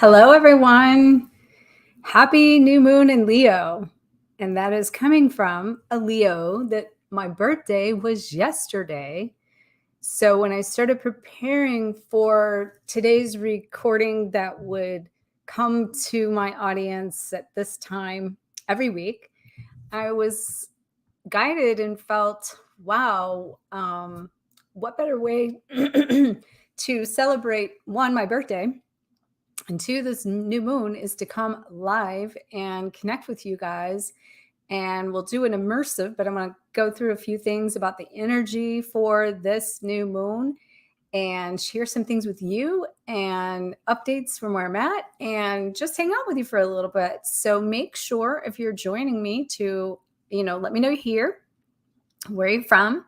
Hello, everyone. Happy new moon in Leo. And that is coming from a Leo that my birthday was yesterday. So when I started preparing for today's recording that would come to my audience at this time every week, I was guided and felt, wow, what better way to celebrate one, my birthday, and two, this new moon is to come live and connect with you guys. And we'll do an immersive, but I'm going to go through a few things about the energy for this new moon and share some things with you and updates from where I'm at and just hang out with you for a little bit. So make sure if you're joining me to, let me know you're here, where you're from.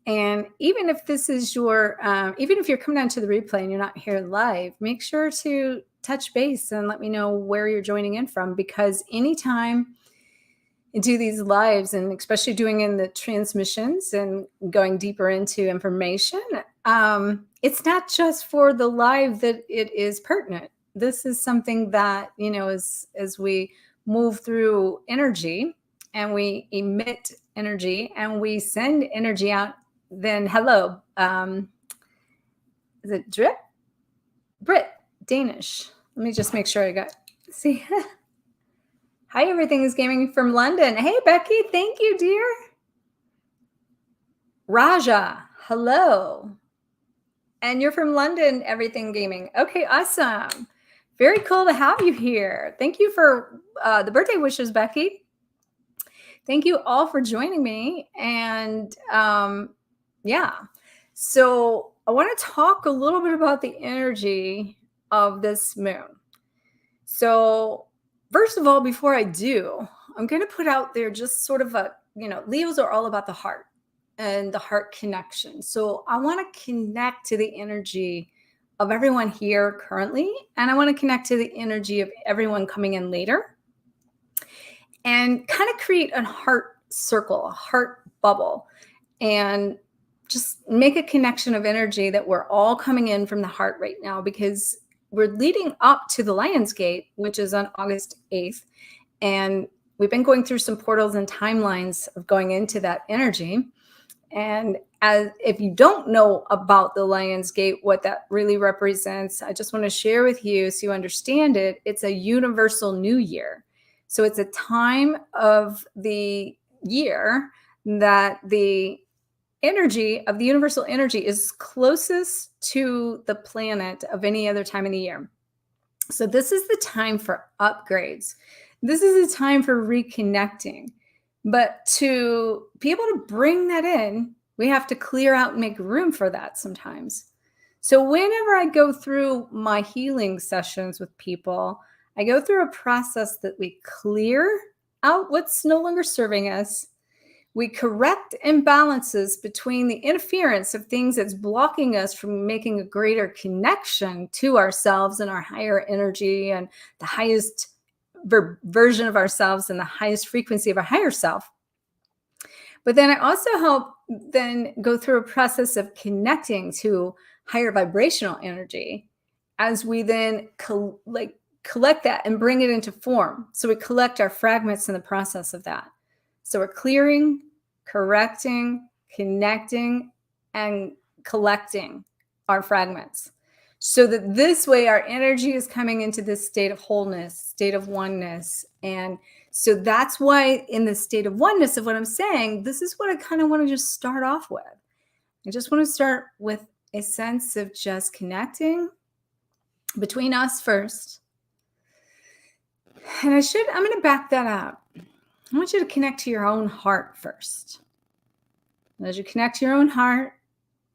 And even if this is even if you're coming down to the replay and you're not here live, make sure to touch base and let me know where you're joining in from, because anytime you do these lives, and especially doing in the transmissions and going deeper into information, it's not just for the live that it is pertinent. This is something that, as we move through energy and we emit energy and we send energy out, then hello. Is it drip? Brit, Danish. Let me just make sure I got, see. Hi, everything is gaming from London. Hey, Becky, thank you, dear. Raja, hello. And you're from London, everything gaming. Okay, awesome. Very cool to have you here. Thank you for the birthday wishes, Becky. Thank you all for joining me. And yeah, so I want to talk a little bit about the energy of this moon. So first of all, before I do, I'm going to put out there just sort of Leos are all about the heart and the heart connection. So I want to connect to the energy of everyone here currently, and I want to connect to the energy of everyone coming in later, and kind of create a heart circle, a heart bubble, and just make a connection of energy that we're all coming in from the heart right now, because we're leading up to the Lion's Gate, which is on August 8th. And we've been going through some portals and timelines of going into that energy. And if you don't know about the Lion's Gate, what that really represents, I just want to share with you so you understand it. It's a universal new year. So it's a time of the year that the energy of the universal energy is closest to the planet of any other time in the year. So this is the time for upgrades. This is the time for reconnecting. But to be able to bring that in, we have to clear out and make room for that sometimes. So whenever I go through my healing sessions with people, I go through a process that we clear out what's no longer serving us. We correct imbalances between the interference of things that's blocking us from making a greater connection to ourselves and our higher energy and the highest version of ourselves and the highest frequency of our higher self. But then I also help then go through a process of connecting to higher vibrational energy as we then collect that and bring it into form. So we collect our fragments in the process of that. So we're clearing, correcting, connecting, and collecting our fragments, so that this way our energy is coming into this state of wholeness, state of oneness. And so that's why in the state of oneness of what I'm saying, this is what I kind of want to just start off with. I just want to start with a sense of just connecting between us first. And I'm going to back that up. I want you to connect to your own heart first. And as you connect to your own heart,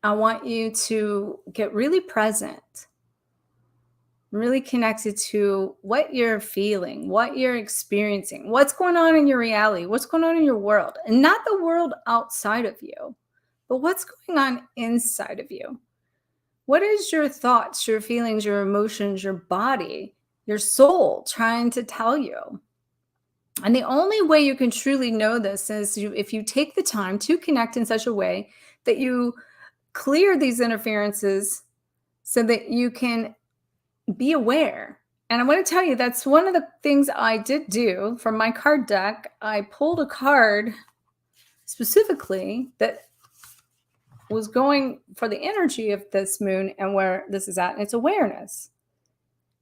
I want you to get really present, really connected to what you're feeling, what you're experiencing, what's going on in your reality, what's going on in your world, and not the world outside of you, but what's going on inside of you. What is your thoughts, your feelings, your emotions, your body, your soul trying to tell you? And the only way you can truly know this is if you take the time to connect in such a way that you clear these interferences so that you can be aware And I want to tell you, that's one of the things I did do from my card deck. I pulled a card specifically that was going for the energy of this moon and where this is at. And it's awareness.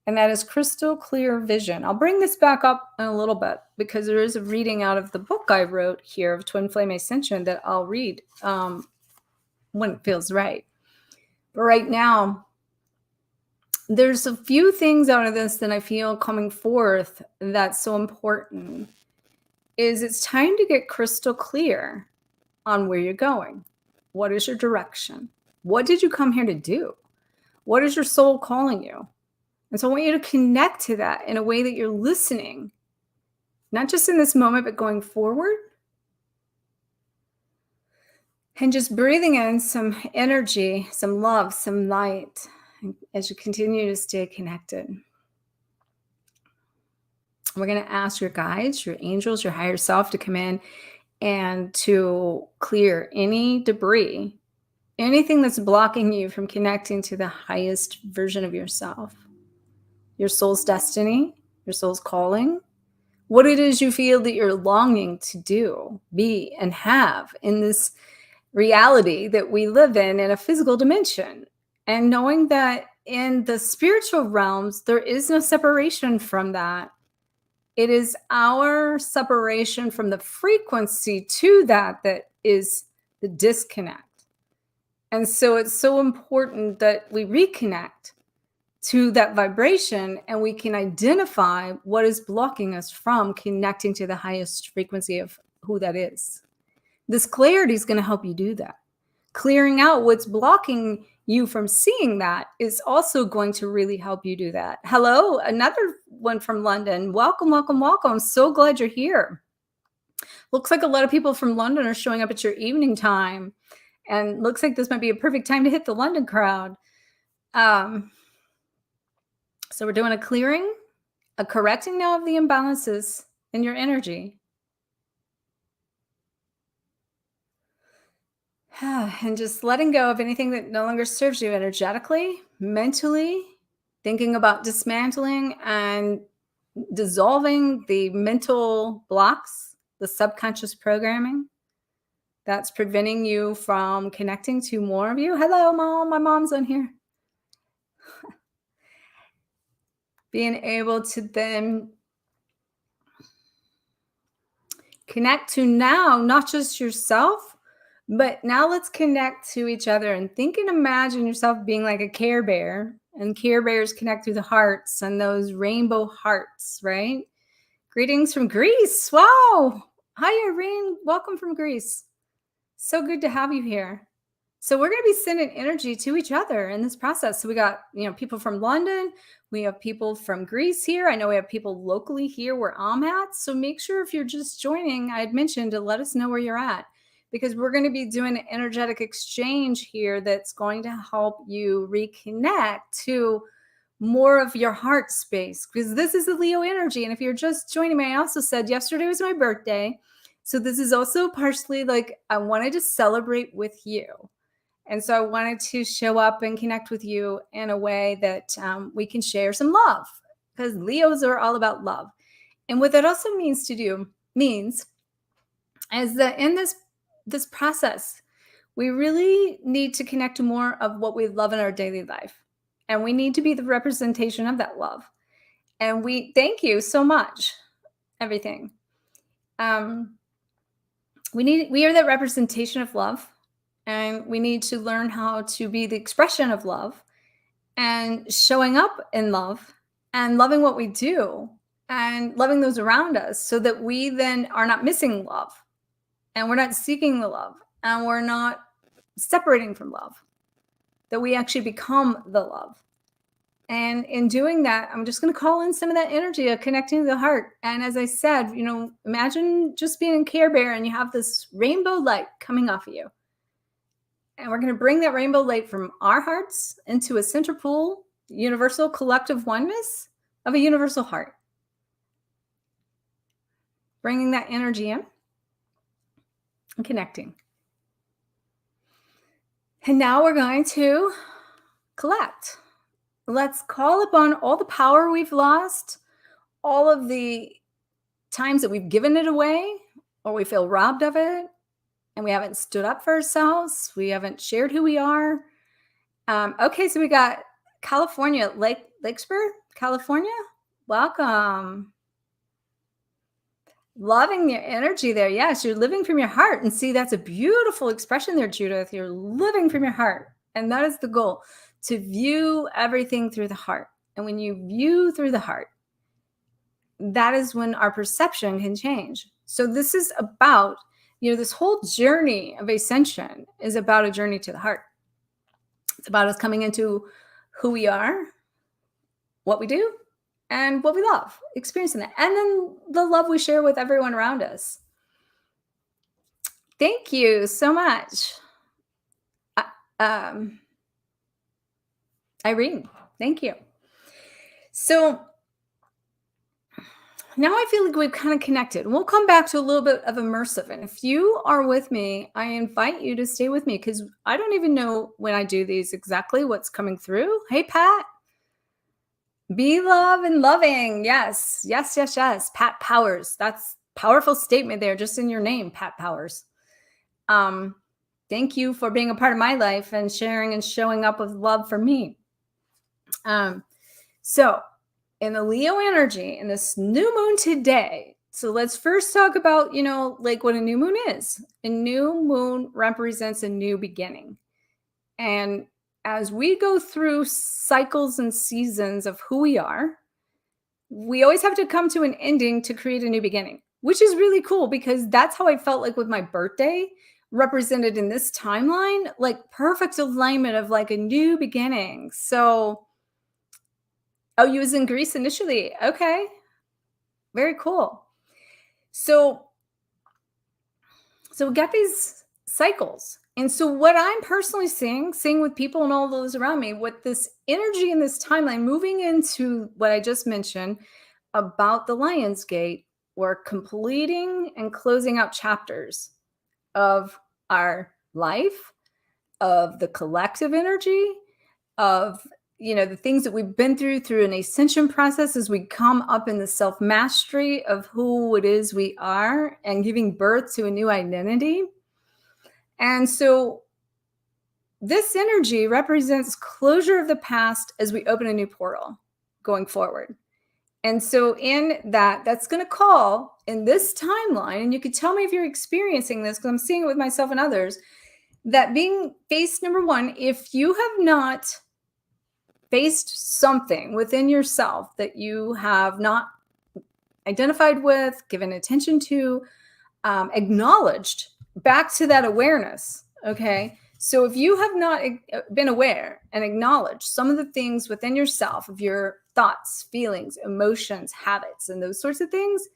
And that is crystal clear vision. I'll bring this back up in a little bit because there is a reading out of the book I wrote here of Twin Flame Ascension that I'll read when it feels right. But right now, there's a few things out of this that I feel coming forth that's so important. Is it's time to get crystal clear on where you're going. What is your direction? What did you come here to do? What is your soul calling you? And so I want you to connect to that in a way that you're listening, not just in this moment, but going forward. And just breathing in some energy, some love, some light, as you continue to stay connected. We're going to ask your guides, your angels, your higher self to come in and to clear any debris, anything that's blocking you from connecting to the highest version of yourself, your soul's destiny, your soul's calling, what it is you feel that you're longing to do, be, and have in this reality that we live in a physical dimension. And knowing that in the spiritual realms, there is no separation from that. It is our separation from the frequency to that is the disconnect. And so it's so important that we reconnect to that vibration and we can identify what is blocking us from connecting to the highest frequency of who that is. This clarity is going to help you do that. Clearing out what's blocking you from seeing that is also going to really help you do that. Hello, another one from London. Welcome, welcome, welcome. So glad you're here. Looks like a lot of people from London are showing up at your evening time. And looks like this might be a perfect time to hit the London crowd. So we're doing a clearing, a correcting now of the imbalances in your energy. And just letting go of anything that no longer serves you energetically, mentally, thinking about dismantling and dissolving the mental blocks, the subconscious programming that's preventing you from connecting to more of you. Hello, Mom. My mom's on here. Being able to then connect to now, not just yourself, but now let's connect to each other and think and imagine yourself being like a Care Bear, and Care Bears connect through the hearts and those rainbow hearts, right? Greetings from Greece. Wow. Hi, Irene. Welcome from Greece. So good to have you here. So we're going to be sending energy to each other in this process. So we got, people from London. We have people from Greece here. I know we have people locally here where I'm at. So make sure if you're just joining, I had mentioned to let us know where you're at, because we're going to be doing an energetic exchange here that's going to help you reconnect to more of your heart space, because this is the Leo energy. And if you're just joining me, I also said yesterday was my birthday. So this is also partially like I wanted to celebrate with you. And so I wanted to show up and connect with you in a way that we can share some love, because Leos are all about love. And what that also means is that in this process, we really need to connect to more of what we love in our daily life. And we need to be the representation of that love. And we thank you so much, everything. We are that representation of love. And we need to learn how to be the expression of love and showing up in love and loving what we do and loving those around us, so that we then are not missing love and we're not seeking the love and we're not separating from love, that we actually become the love. And in doing that, I'm just going to call in some of that energy of connecting to the heart. And as I said, imagine just being in Care Bear and you have this rainbow light coming off of you. And we're going to bring that rainbow light from our hearts into a center pool, universal collective oneness of a universal heart. Bringing that energy in and connecting. And now we're going to collect. let's call upon all the power we've lost, all of the times that we've given it away or we feel robbed of it and we haven't stood up for ourselves. We haven't shared who we are. Okay, so we got California, Lakesburg, California. Welcome. Loving your energy there. Yes, you're living from your heart. And see, that's a beautiful expression there, Judith. You're living from your heart. And that is the goal, to view everything through the heart. And when you view through the heart, that is when our perception can change. So this is about, this whole journey of ascension is about a journey to the heart. It's about us coming into who we are, what we do, and what we love, experiencing that. And then the love we share with everyone around us. Thank you so much. Irene, thank you. So now I feel like we've kind of connected. We'll come back to a little bit of immersive. And if you are with me, I invite you to stay with me because I don't even know when I do these exactly what's coming through. Hey, Pat. Be love and loving. Yes, yes, yes, yes. Pat Powers. That's a powerful statement there, just in your name, Pat Powers. Thank you for being a part of my life and sharing and showing up with love for me. So in the Leo energy, in this new moon today, so let's first talk about, like what a new moon is. A new moon represents a new beginning. And as we go through cycles and seasons of who we are, we always have to come to an ending to create a new beginning, which is really cool because that's how I felt like with my birthday represented in this timeline, like perfect alignment of like a new beginning. So, you was in Greece initially. Okay. Very cool. So we got these cycles. And so what I'm personally seeing with people and all those around me, with this energy in this timeline, moving into what I just mentioned about the Lion's Gate, we're completing and closing out chapters of our life, of the collective energy, of the things that we've been through an ascension process as we come up in the self-mastery of who it is we are and giving birth to a new identity. And so this energy represents closure of the past as we open a new portal going forward. And so in that's going to call in this timeline, and you could tell me if you're experiencing this because I'm seeing it with myself and others, that being phase number one, if you have not faced something within yourself that you have not identified with, given attention to, acknowledged, back to that awareness, okay? So if you have not been aware and acknowledged some of the things within yourself, of your thoughts, feelings, emotions, habits, and those sorts of things,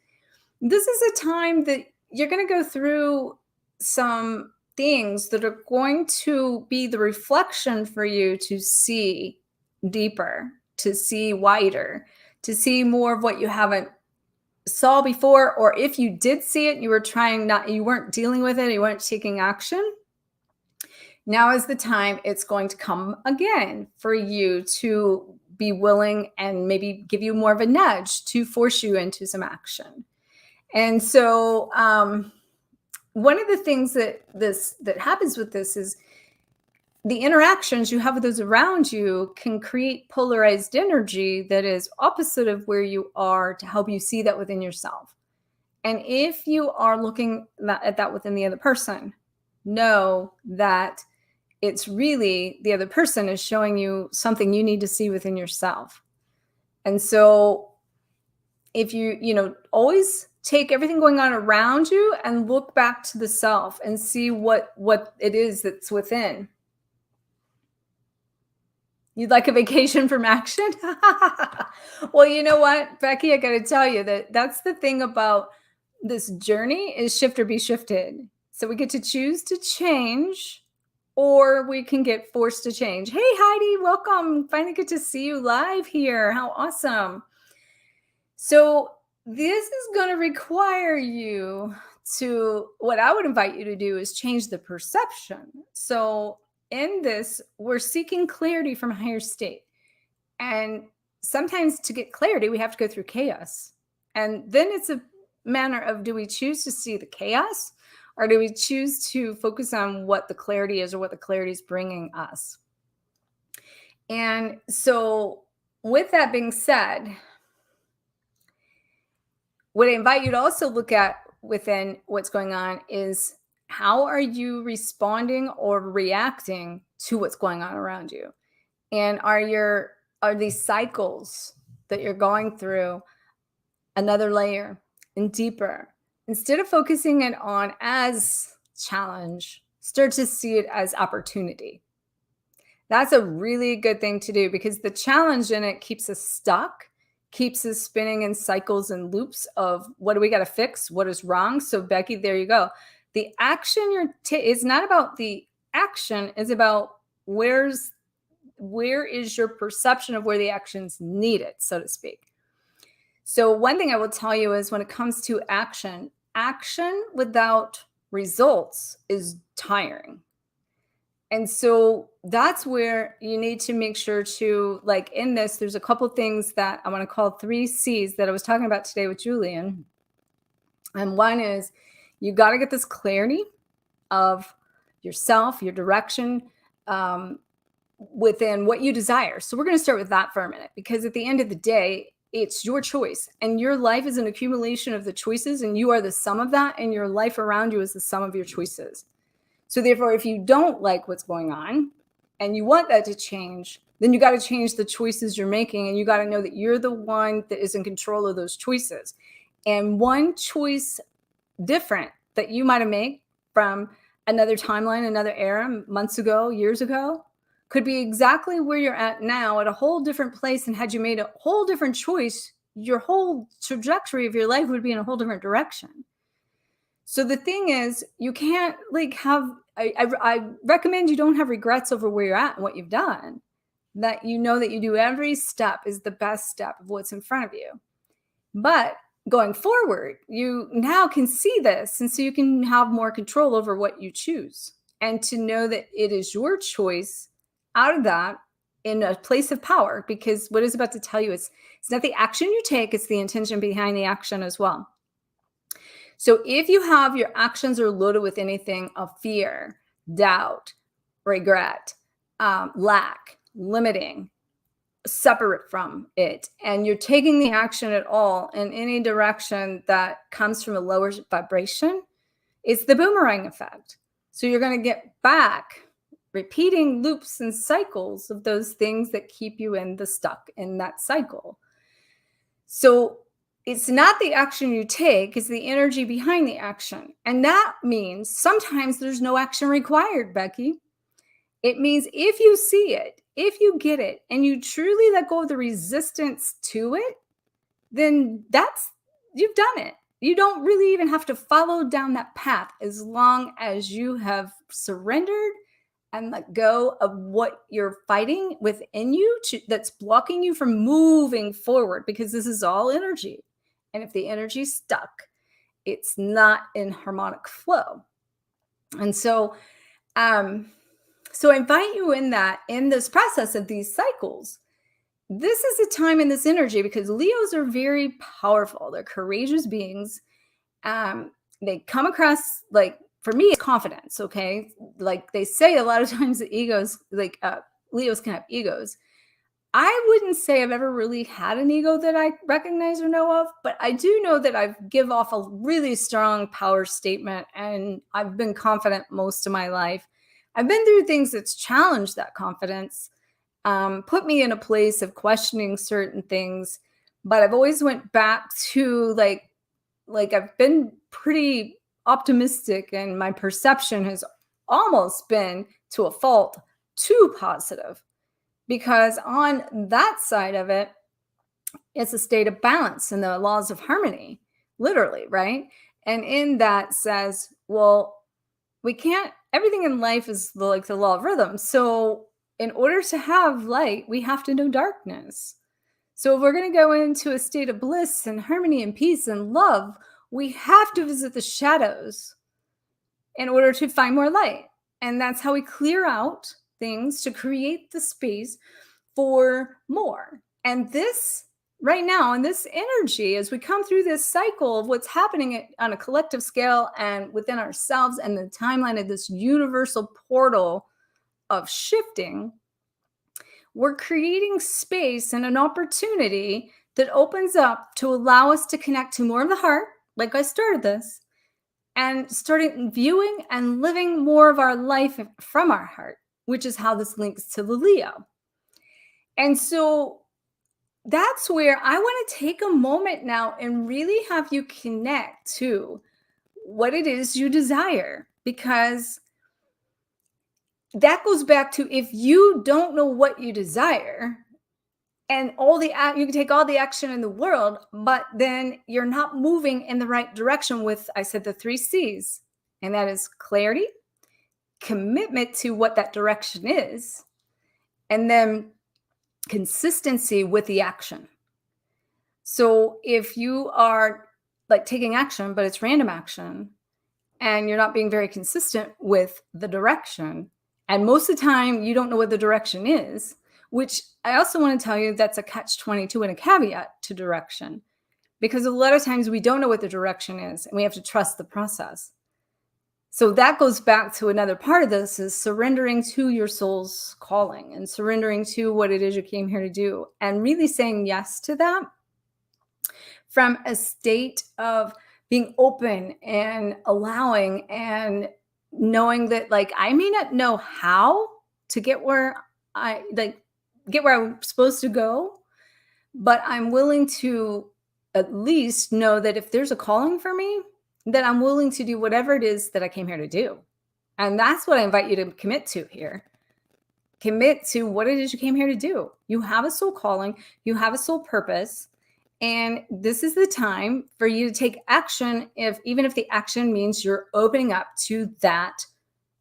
this is a time that you're going to go through some things that are going to be the reflection for you to see deeper, to see wider, to see more of what you haven't saw before, or if you did see it, you weren't dealing with it, you weren't taking action. Now is the time it's going to come again for you to be willing and maybe give you more of a nudge to force you into some action. And so one of the things that happens with this is the interactions you have with those around you can create polarized energy that is opposite of where you are to help you see that within yourself. And if you are looking at that within the other person, know that it's really the other person is showing you something you need to see within yourself. And so if you always take everything going on around you and look back to the self and see what it is that's within. You'd like a vacation from action? Well, you know what, Becky, I got to tell you that's the thing about this journey is shift or be shifted. So we get to choose to change, or we can get forced to change. Hey, Heidi, welcome. Finally get to see you live here. How awesome. So this is going to require you to, what I would invite you to do is change the perception. So in this, we're seeking clarity from higher state. And sometimes to get clarity, we have to go through chaos. And then it's a matter of, do we choose to see the chaos, or do we choose to focus on what the clarity is or what the clarity is bringing us? And so with that being said, what I invite you to also look at within what's going on is, how are you responding or reacting to what's going on around you? And are these cycles that you're going through another layer and deeper? Instead of focusing it on as challenge, start to see it as opportunity. That's a really good thing to do, because the challenge in it keeps us stuck, keeps us spinning in cycles and loops of, what do we got to fix? What is wrong? So Becky, there you go. The action it's not about the action, it's about where is your perception of where the action's needed, so to speak. So one thing I will tell you is, when it comes to action without results is tiring. And so that's where you need to make sure to, like, in this, there's a couple things that I want to call 3 C's that I was talking about today with Julian. And one is, you got to get this clarity of yourself, your direction, within what you desire. So we're going to start with that for a minute, because at the end of the day, it's your choice, and your life is an accumulation of the choices, and you are the sum of that, and your life around you is the sum of your choices. So therefore, if you don't like what's going on and you want that to change, then you got to change the choices you're making, and you got to know that you're the one that is in control of those choices. And one choice different that you might have made from another timeline, another era, months ago, years ago, could be exactly where you're at now, at a whole different place. And had you made a whole different choice, your whole trajectory of your life would be in a whole different direction. So the thing is, you can't I recommend you don't have regrets over where you're at and what you've done. That you know that you do every step is the best step of what's in front of you. But going forward, you now can see this, and so you can have more control over what you choose, and to know that it is your choice out of that, in a place of power, because what is about to tell you is, it's not the action you take, it's the intention behind the action as well. So if you have your actions are loaded with anything of fear, doubt, regret, lack, limiting, separate from it, and you're taking the action at all in any direction that comes from a lower vibration, it's the boomerang effect. So you're going to get back repeating loops and cycles of those things that keep you stuck in that cycle. So it's not the action you take, it's the energy behind the action. And that means sometimes there's no action required, Becky. It means if you see it, if you get it, and you truly let go of the resistance to it, then you've done it. You don't really even have to follow down that path, as long as you have surrendered and let go of what you're fighting within you that's blocking you from moving forward, because this is all energy. And if the energy's stuck, it's not in harmonic flow. And so, I invite you in this process of these cycles. This is a time in this energy, because Leos are very powerful. They're courageous beings. They come across, like, for me, it's confidence. Okay. Like they say a lot of times that Leos can have egos. I wouldn't say I've ever really had an ego that I recognize or know of, but I do know that I give off a really strong power statement, and I've been confident most of my life. I've been through things that's challenged that confidence, put me in a place of questioning certain things, but I've always went back to like I've been pretty optimistic, and my perception has almost been, to a fault, too positive, because on that side of it, it's a state of balance and the laws of harmony, literally, right? And in that says, well, everything in life is like the law of rhythm. So in order to have light, we have to know darkness. So if we're going to go into a state of bliss and harmony and peace and love, we have to visit the shadows in order to find more light. And that's how we clear out things, to create the space for more. And this right now, in this energy, as we come through this cycle of what's happening on a collective scale and within ourselves and the timeline of this universal portal of shifting, we're creating space and an opportunity that opens up to allow us to connect to more of the heart, like I started this, and starting viewing and living more of our life from our heart, which is how this links to the Leo. And so that's where I want to take a moment now and really have you connect to what it is you desire, because that goes back to, if you don't know what you desire, and you can take all the action in the world, but then you're not moving in the right direction with, I said, the 3 C's, and that is clarity, commitment to what that direction is, and then consistency with the action. So if you are like taking action, but it's random action, and you're not being very consistent with the direction, and most of the time you don't know what the direction is, which I also want to tell you, that's a catch-22 and a caveat to direction, because a lot of times we don't know what the direction is and we have to trust the process. So that goes back to another part of this, is surrendering to your soul's calling and surrendering to what it is you came here to do, and really saying yes to that from a state of being open and allowing and knowing that, like, I may not know how to get where I'm supposed to go, but I'm willing to at least know that if there's a calling for me, that I'm willing to do whatever it is that I came here to do. And that's what I invite you to commit to here. Commit to what it is you came here to do. You have a soul calling, you have a soul purpose, and this is the time for you to take action, even if the action means you're opening up to that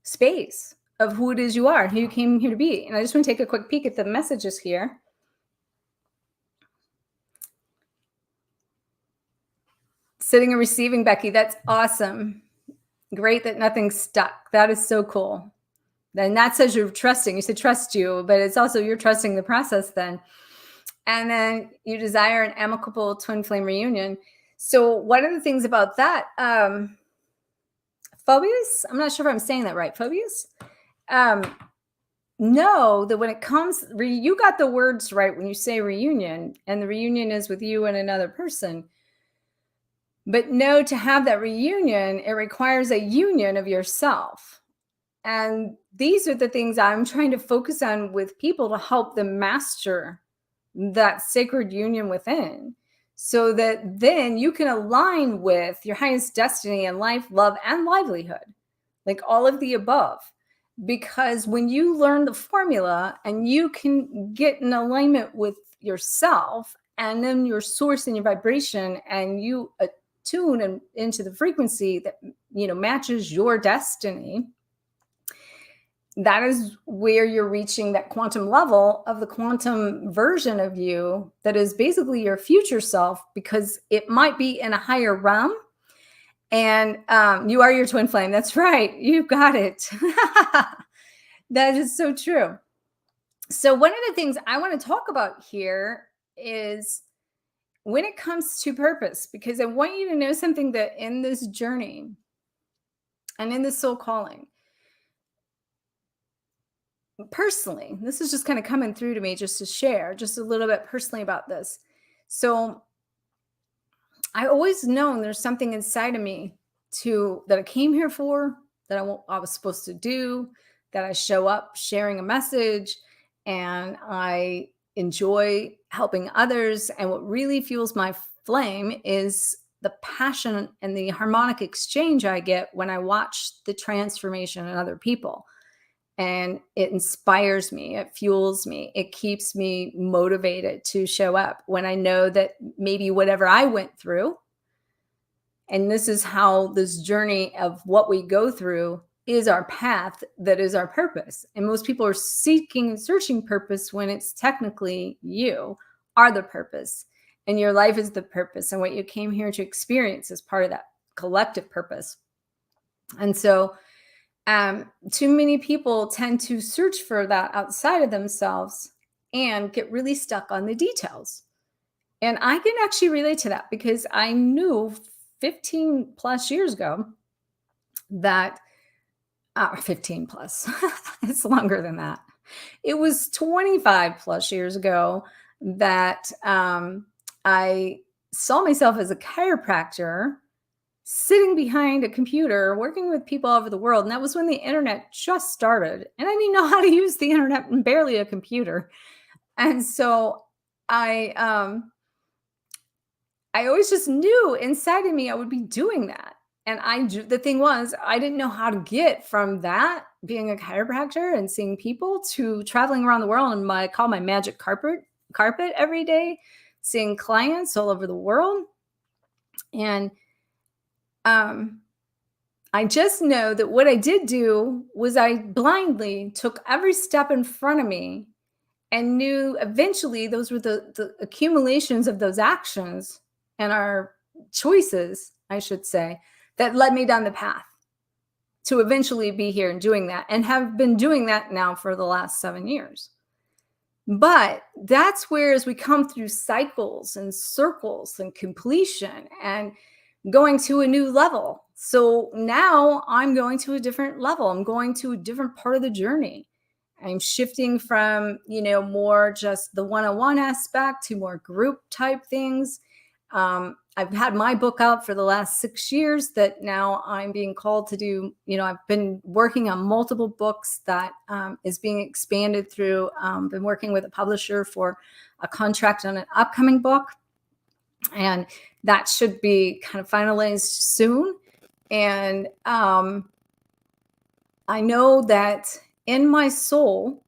space of who it is you are, who you came here to be. And I just want to take a quick peek at the messages here. Sitting and receiving, Becky, that's awesome. Great that nothing's stuck. That is so cool. Then that says you're trusting. You said trust you, but it's also you're trusting the process then. And then you desire an amicable twin flame reunion. So one of the things about that, Phobius, I'm not sure if I'm saying that right, Phobius? Know that when it comes, you got the words right when you say reunion, and the reunion is with you and another person. But know, to have that reunion, it requires a union of yourself. And these are the things I'm trying to focus on with people to help them master that sacred union within, so that then you can align with your highest destiny in life, love, and livelihood, like all of the above. Because when you learn the formula and you can get in alignment with yourself and then your source and your vibration, and you attune into the frequency that matches your destiny, that is where you're reaching that quantum level of the quantum version of you that is basically your future self, because it might be in a higher realm. And you are your twin flame. That's right. You got it. That is so true. So one of the things I want to talk about here is when it comes to purpose, because I want you to know something, that in this journey and in this soul calling, personally, this is just kind of coming through to me just to share just a little bit personally about this. So I always known there's something inside of me that I came here for, that I was supposed to do, that I show up sharing a message, and I enjoy helping others. And what really fuels my flame is the passion and the harmonic exchange I get when I watch the transformation in other people. And it inspires me, it fuels me, it keeps me motivated to show up when I know that maybe whatever I went through, and this is how this journey of what we go through is our path, that is our purpose. And most people are seeking and searching purpose when it's technically you are the purpose, and your life is the purpose, and what you came here to experience is part of that collective purpose. And so too many people tend to search for that outside of themselves and get really stuck on the details. And I can actually relate to that because I knew 15 plus years ago that 15 plus, it's longer than that. It was 25 plus years ago that I saw myself as a chiropractor sitting behind a computer working with people all over the world. And that was when the internet just started. And I didn't know how to use the internet and barely a computer. And so I always just knew inside of me I would be doing that. And the thing was, I didn't know how to get from that being a chiropractor and seeing people to traveling around the world and I call my magic carpet every day, seeing clients all over the world. And I just know that what I did do was I blindly took every step in front of me and knew eventually those were the accumulations of those actions and our choices, I should say, that led me down the path to eventually be here and doing that, and have been doing that now for the last 7 years. But that's where, as we come through cycles and circles and completion and going to a new level. So now I'm going to a different level. I'm going to a different part of the journey. I'm shifting from, more just the one-on-one aspect to more group type things. I've had my book out for the last 6 years that now I'm being called to do. I've been working on multiple books that is being expanded through. Been working with a publisher for a contract on an upcoming book. And that should be kind of finalized soon. And I know that in my soul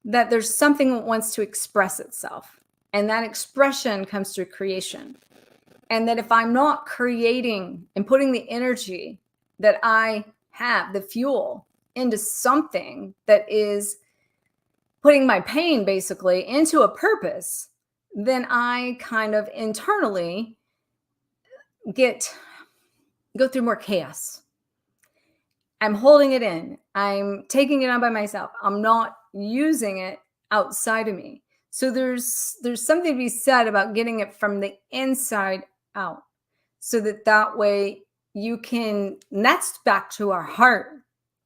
that there's something that wants to express itself. And that expression comes through creation. And that if I'm not creating and putting the energy that I have, the fuel, into something that is putting my pain basically into a purpose, then I kind of internally go through more chaos. I'm holding it in. I'm taking it on by myself. I'm not using it outside of me. So there's something to be said about getting it from the inside out, so that way you can, and that's back to our heart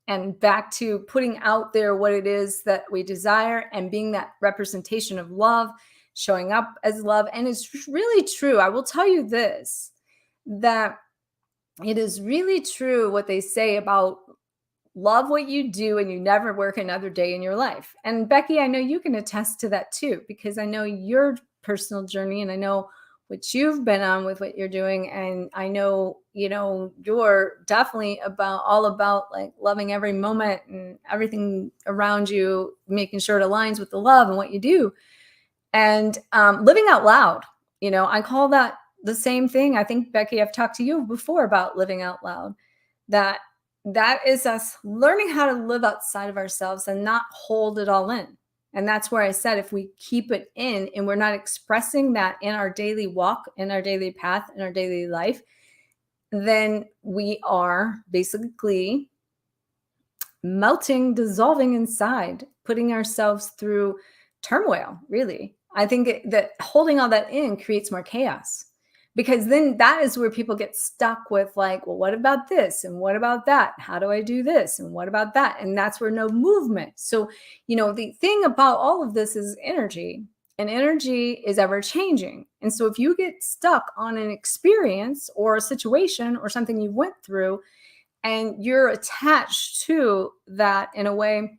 and back to putting out there what it is that we desire and being that representation of love, showing up as love. And it's really true. I will tell you this, that it is really true what they say about love what you do and you never work another day in your life. And Becky, I know you can attest to that too, because I know your personal journey and I know what you've been on with what you're doing. And I know, you're definitely all about like loving every moment and everything around you, making sure it aligns with the love and what you do. And living out loud, I call that the same thing. I think, Becky, I've talked to you before about living out loud, that is us learning how to live outside of ourselves and not hold it all in. And that's where I said, if we keep it in and we're not expressing that in our daily walk, in our daily path, in our daily life, then we are basically melting, dissolving inside, putting ourselves through turmoil, really. I think that holding all that in creates more chaos, because then that is where people get stuck with like, well, what about this? And what about that? How do I do this? And what about that? And that's where no movement. So, the thing about all of this is energy, and energy is ever changing. And so if you get stuck on an experience or a situation or something you went through, and you're attached to that in a way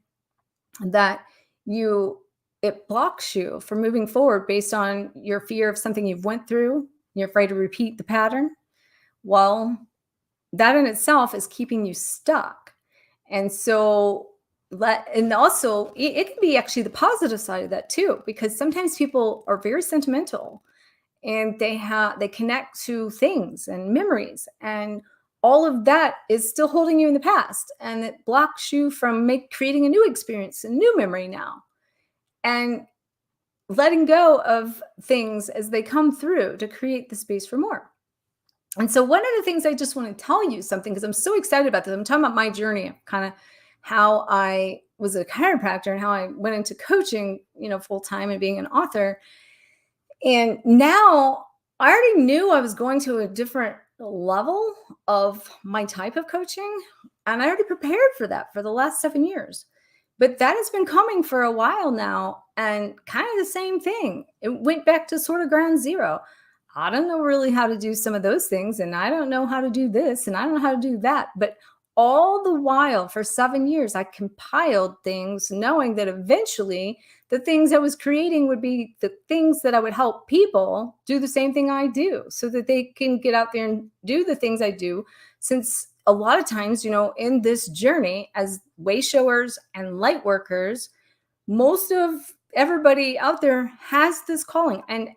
that it blocks you from moving forward based on your fear of something you've went through, you're afraid to repeat the pattern. Well, that in itself is keeping you stuck. And so and also it can be actually the positive side of that too, because sometimes people are very sentimental and they connect to things and memories, and all of that is still holding you in the past, and it blocks you from creating a new experience, a new memory now, and letting go of things as they come through to create the space for more. And so one of the things I just want to tell you something, because I'm so excited about this. I'm talking about my journey, kind of how I was a chiropractor and how I went into coaching, full time and being an author. And now I already knew I was going to a different level of my type of coaching. And I already prepared for that for the last 7 years. But that has been coming for a while now, and kind of the same thing. It went back to sort of ground zero. I don't know really how to do some of those things, and I don't know how to do this, and I don't know how to do that. But all the while, for 7 years, I compiled things knowing that eventually the things I was creating would be the things that I would help people do the same thing I do so that they can get out there and do the things I do. Since a lot of times, in this journey as way showers and light workers, most of everybody out there has this calling, and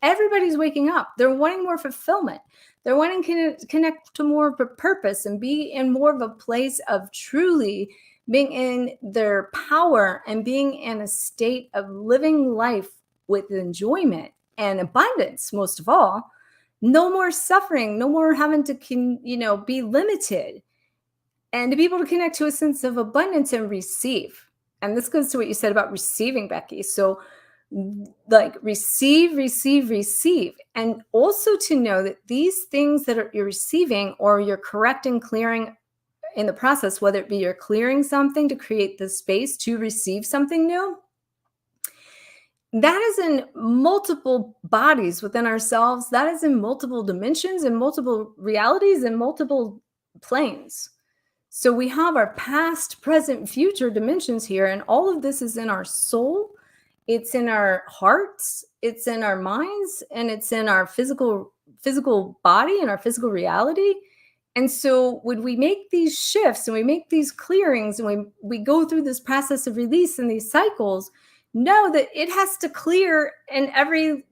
everybody's waking up. They're wanting more fulfillment. They're wanting to connect to more of a purpose and be in more of a place of truly being in their power and being in a state of living life with enjoyment and abundance, most of all. No more suffering, no more having to, be limited, and to be able to connect to a sense of abundance and receive. And this goes to what you said about receiving, Becky. So like receive, receive, receive. And also to know that these things that you're receiving or you're correcting, clearing in the process, whether it be you're clearing something to create the space to receive something new, that is in multiple bodies within ourselves. That is in multiple dimensions and multiple realities and multiple planes. So we have our past, present, future dimensions here. And all of this is in our soul. It's in our hearts. It's in our minds. And it's in our physical body and our physical reality. And so when we make these shifts and we make these clearings and we go through this process of release and these cycles, know that it has to clear in every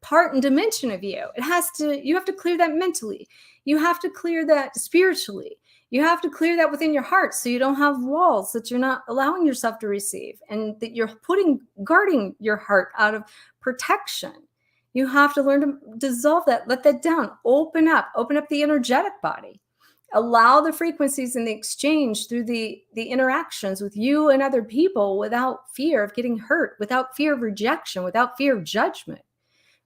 part and dimension of you. You have to clear that mentally. You have to clear that spiritually. You have to clear that within your heart so you don't have walls that you're not allowing yourself to receive and that you're guarding your heart out of protection. You have to learn to dissolve that, let that down, open up the energetic body, allow the frequencies and the exchange through the interactions with you and other people without fear of getting hurt, without fear of rejection, without fear of judgment.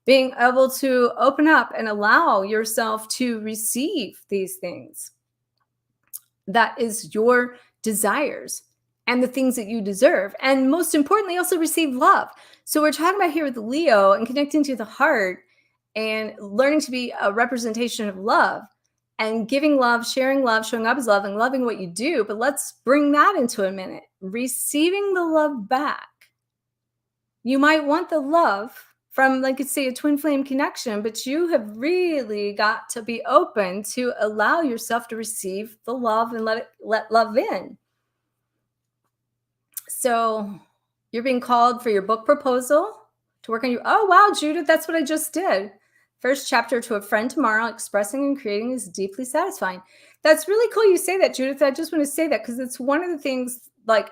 Being able to open up and allow yourself to receive these things. That is your desires and the things that you deserve. And most importantly, also receive love. So we're talking about here with Leo and connecting to the heart and learning to be a representation of love and giving love, sharing love, showing up as love, and loving what you do. But let's bring that into a minute. Receiving the love back. You might want the love from, say, a twin flame connection, but you have really got to be open to allow yourself to receive the love and let love in. So you're being called for your book proposal to work on you. Oh, wow, Judith, that's what I just did. First chapter to a friend tomorrow, expressing and creating is deeply satisfying. That's really cool you say that, Judith. I just want to say that because it's one of the things,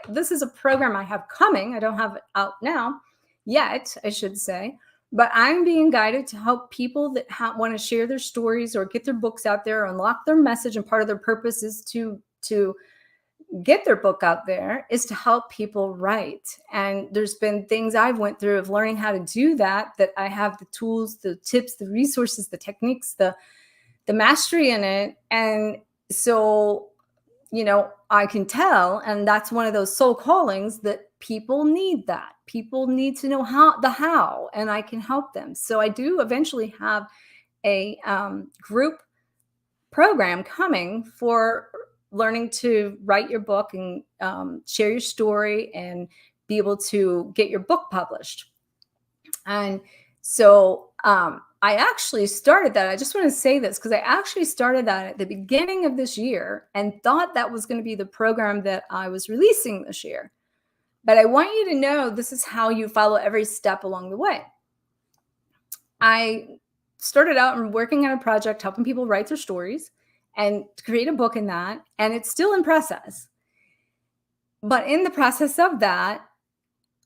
this is a program I have coming. I don't have it out now yet, I should say. But I'm being guided to help people that want to share their stories or get their books out there, or unlock their message. And part of their purpose is to get their book out there, is to help people write. And there's been things I've went through of learning how to do that I have the tools, the tips, the resources, the techniques, the mastery in it. And so, I can tell, and that's one of those soul callings that people need that. People need to know how, and I can help them. So I do eventually have a group program coming for learning to write your book and share your story and be able to get your book published. And so I actually started that. I just want to say this because I actually started that at the beginning of this year and thought that was going to be the program that I was releasing this year. But I want you to know this is how you follow every step along the way. I started out and working on a project, helping people write their stories and create a book in that. And it's still in process. But in the process of that,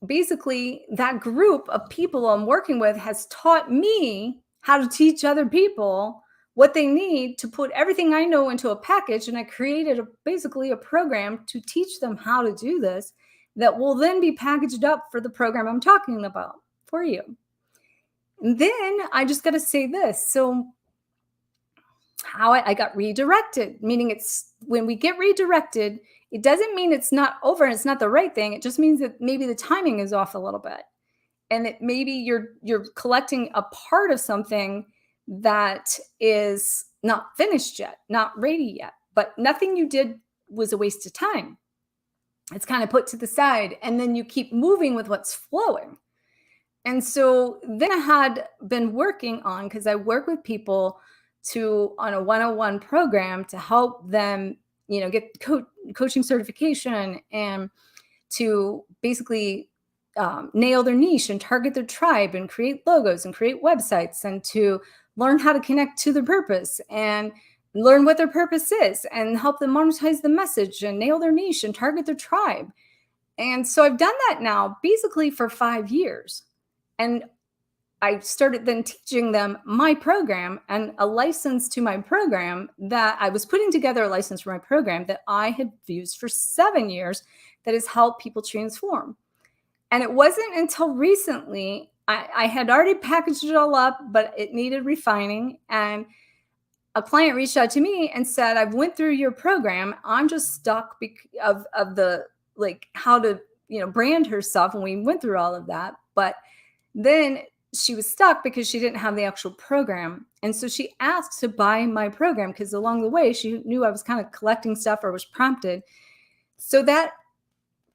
basically that group of people I'm working with has taught me how to teach other people what they need to put everything I know into a package. And I created basically a program to teach them how to do this that will then be packaged up for the program I'm talking about for you. And then I just got to say this. So how I got redirected, meaning it's when we get redirected, it doesn't mean it's not over and it's not the right thing. It just means that maybe the timing is off a little bit. And that maybe you're collecting a part of something that is not finished yet, not ready yet, but nothing you did was a waste of time. It's kind of put to the side, and then you keep moving with what's flowing. And so then I had been working on, because I work with people on a 101 program to help them, get coaching certification and to basically nail their niche and target their tribe and create logos and create websites and to learn how to connect to their purpose and learn what their purpose is and help them monetize the message and nail their niche and target their tribe. And so I've done that now basically for 5 years. And I started then teaching them my program and a license to my program that I was putting together, a license for my program that I had used for 7 years that has helped people transform. And it wasn't until recently, I had already packaged it all up, but it needed refining. And a client reached out to me and said, I've went through your program. I'm just stuck because of the, like, how to, brand herself. And we went through all of that. But then she was stuck because she didn't have the actual program. And so she asked to buy my program because along the way, she knew I was kind of collecting stuff or was prompted. So that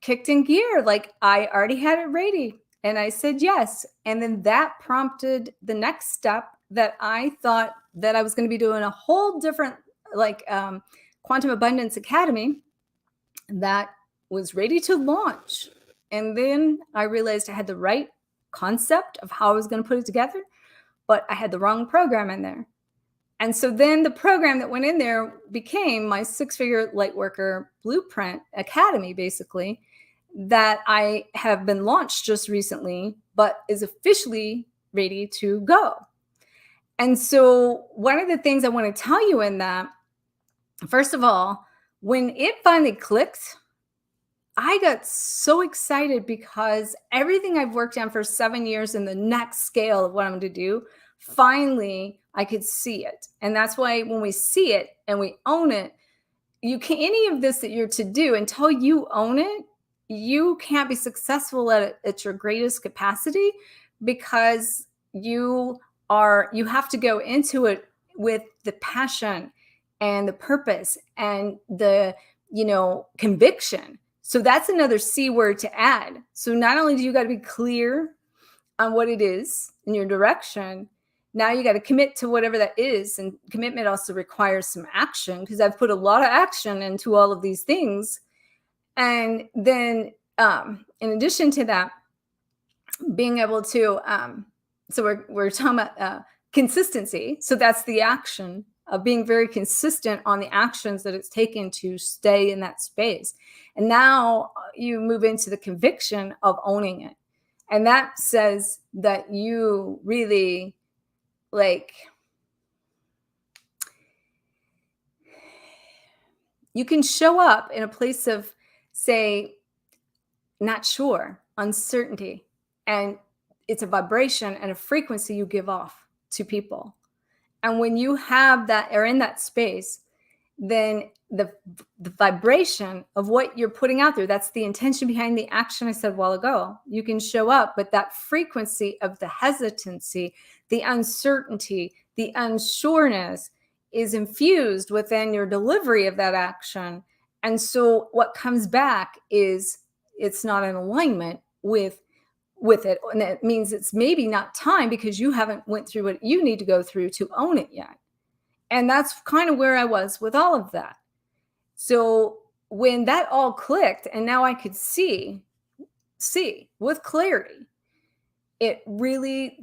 kicked in gear. Like, I already had it ready. And I said yes. And then that prompted the next step that I thought that I was going to be doing a whole different, Quantum Abundance Academy that was ready to launch. And then I realized I had the right concept of how I was going to put it together, but I had the wrong program in there. And so then the program that went in there became my 6-figure Lightworker Blueprint Academy, basically, that I have been launched just recently, but is officially ready to go. And so one of the things I want to tell you in that, first of all, when it finally clicked, I got so excited because everything I've worked on for 7 years in the next scale of what I'm going to do, finally, I could see it. And that's why when we see it and we own it, you can't, any of this that you're to do until you own it, you can't be successful at it at your greatest capacity because you have to go into it with the passion and the purpose and the, conviction. So that's another C word to add. So not only do you got to be clear on what it is in your direction, now you got to commit to whatever that is. And commitment also requires some action because I've put a lot of action into all of these things. And then in addition to that, being able to, so we're talking about consistency. So that's the action of being very consistent on the actions that it's taken to stay in that space. And now you move into the conviction of owning it. And that says that you really you can show up in a place of, say, not sure, uncertainty, and it's a vibration and a frequency you give off to people. And when you have that or in that space, then the vibration of what you're putting out there, that's the intention behind the action I said a while ago. You can show up, but that frequency of the hesitancy, the uncertainty, the unsureness is infused within your delivery of that action. And so what comes back is it's not in alignment with it. And that means it's maybe not time because you haven't went through what you need to go through to own it yet. And that's kind of where I was with all of that. So when that all clicked and now I could see with clarity, it really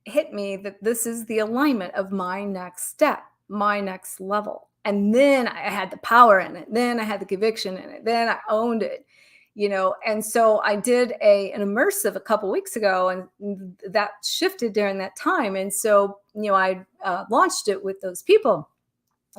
hit me that this is the alignment of my next step, my next level. And then I had the power in it. Then I had the conviction in it. Then I owned it. And so I did an immersive a couple weeks ago, and that shifted during that time. And so, I launched it with those people.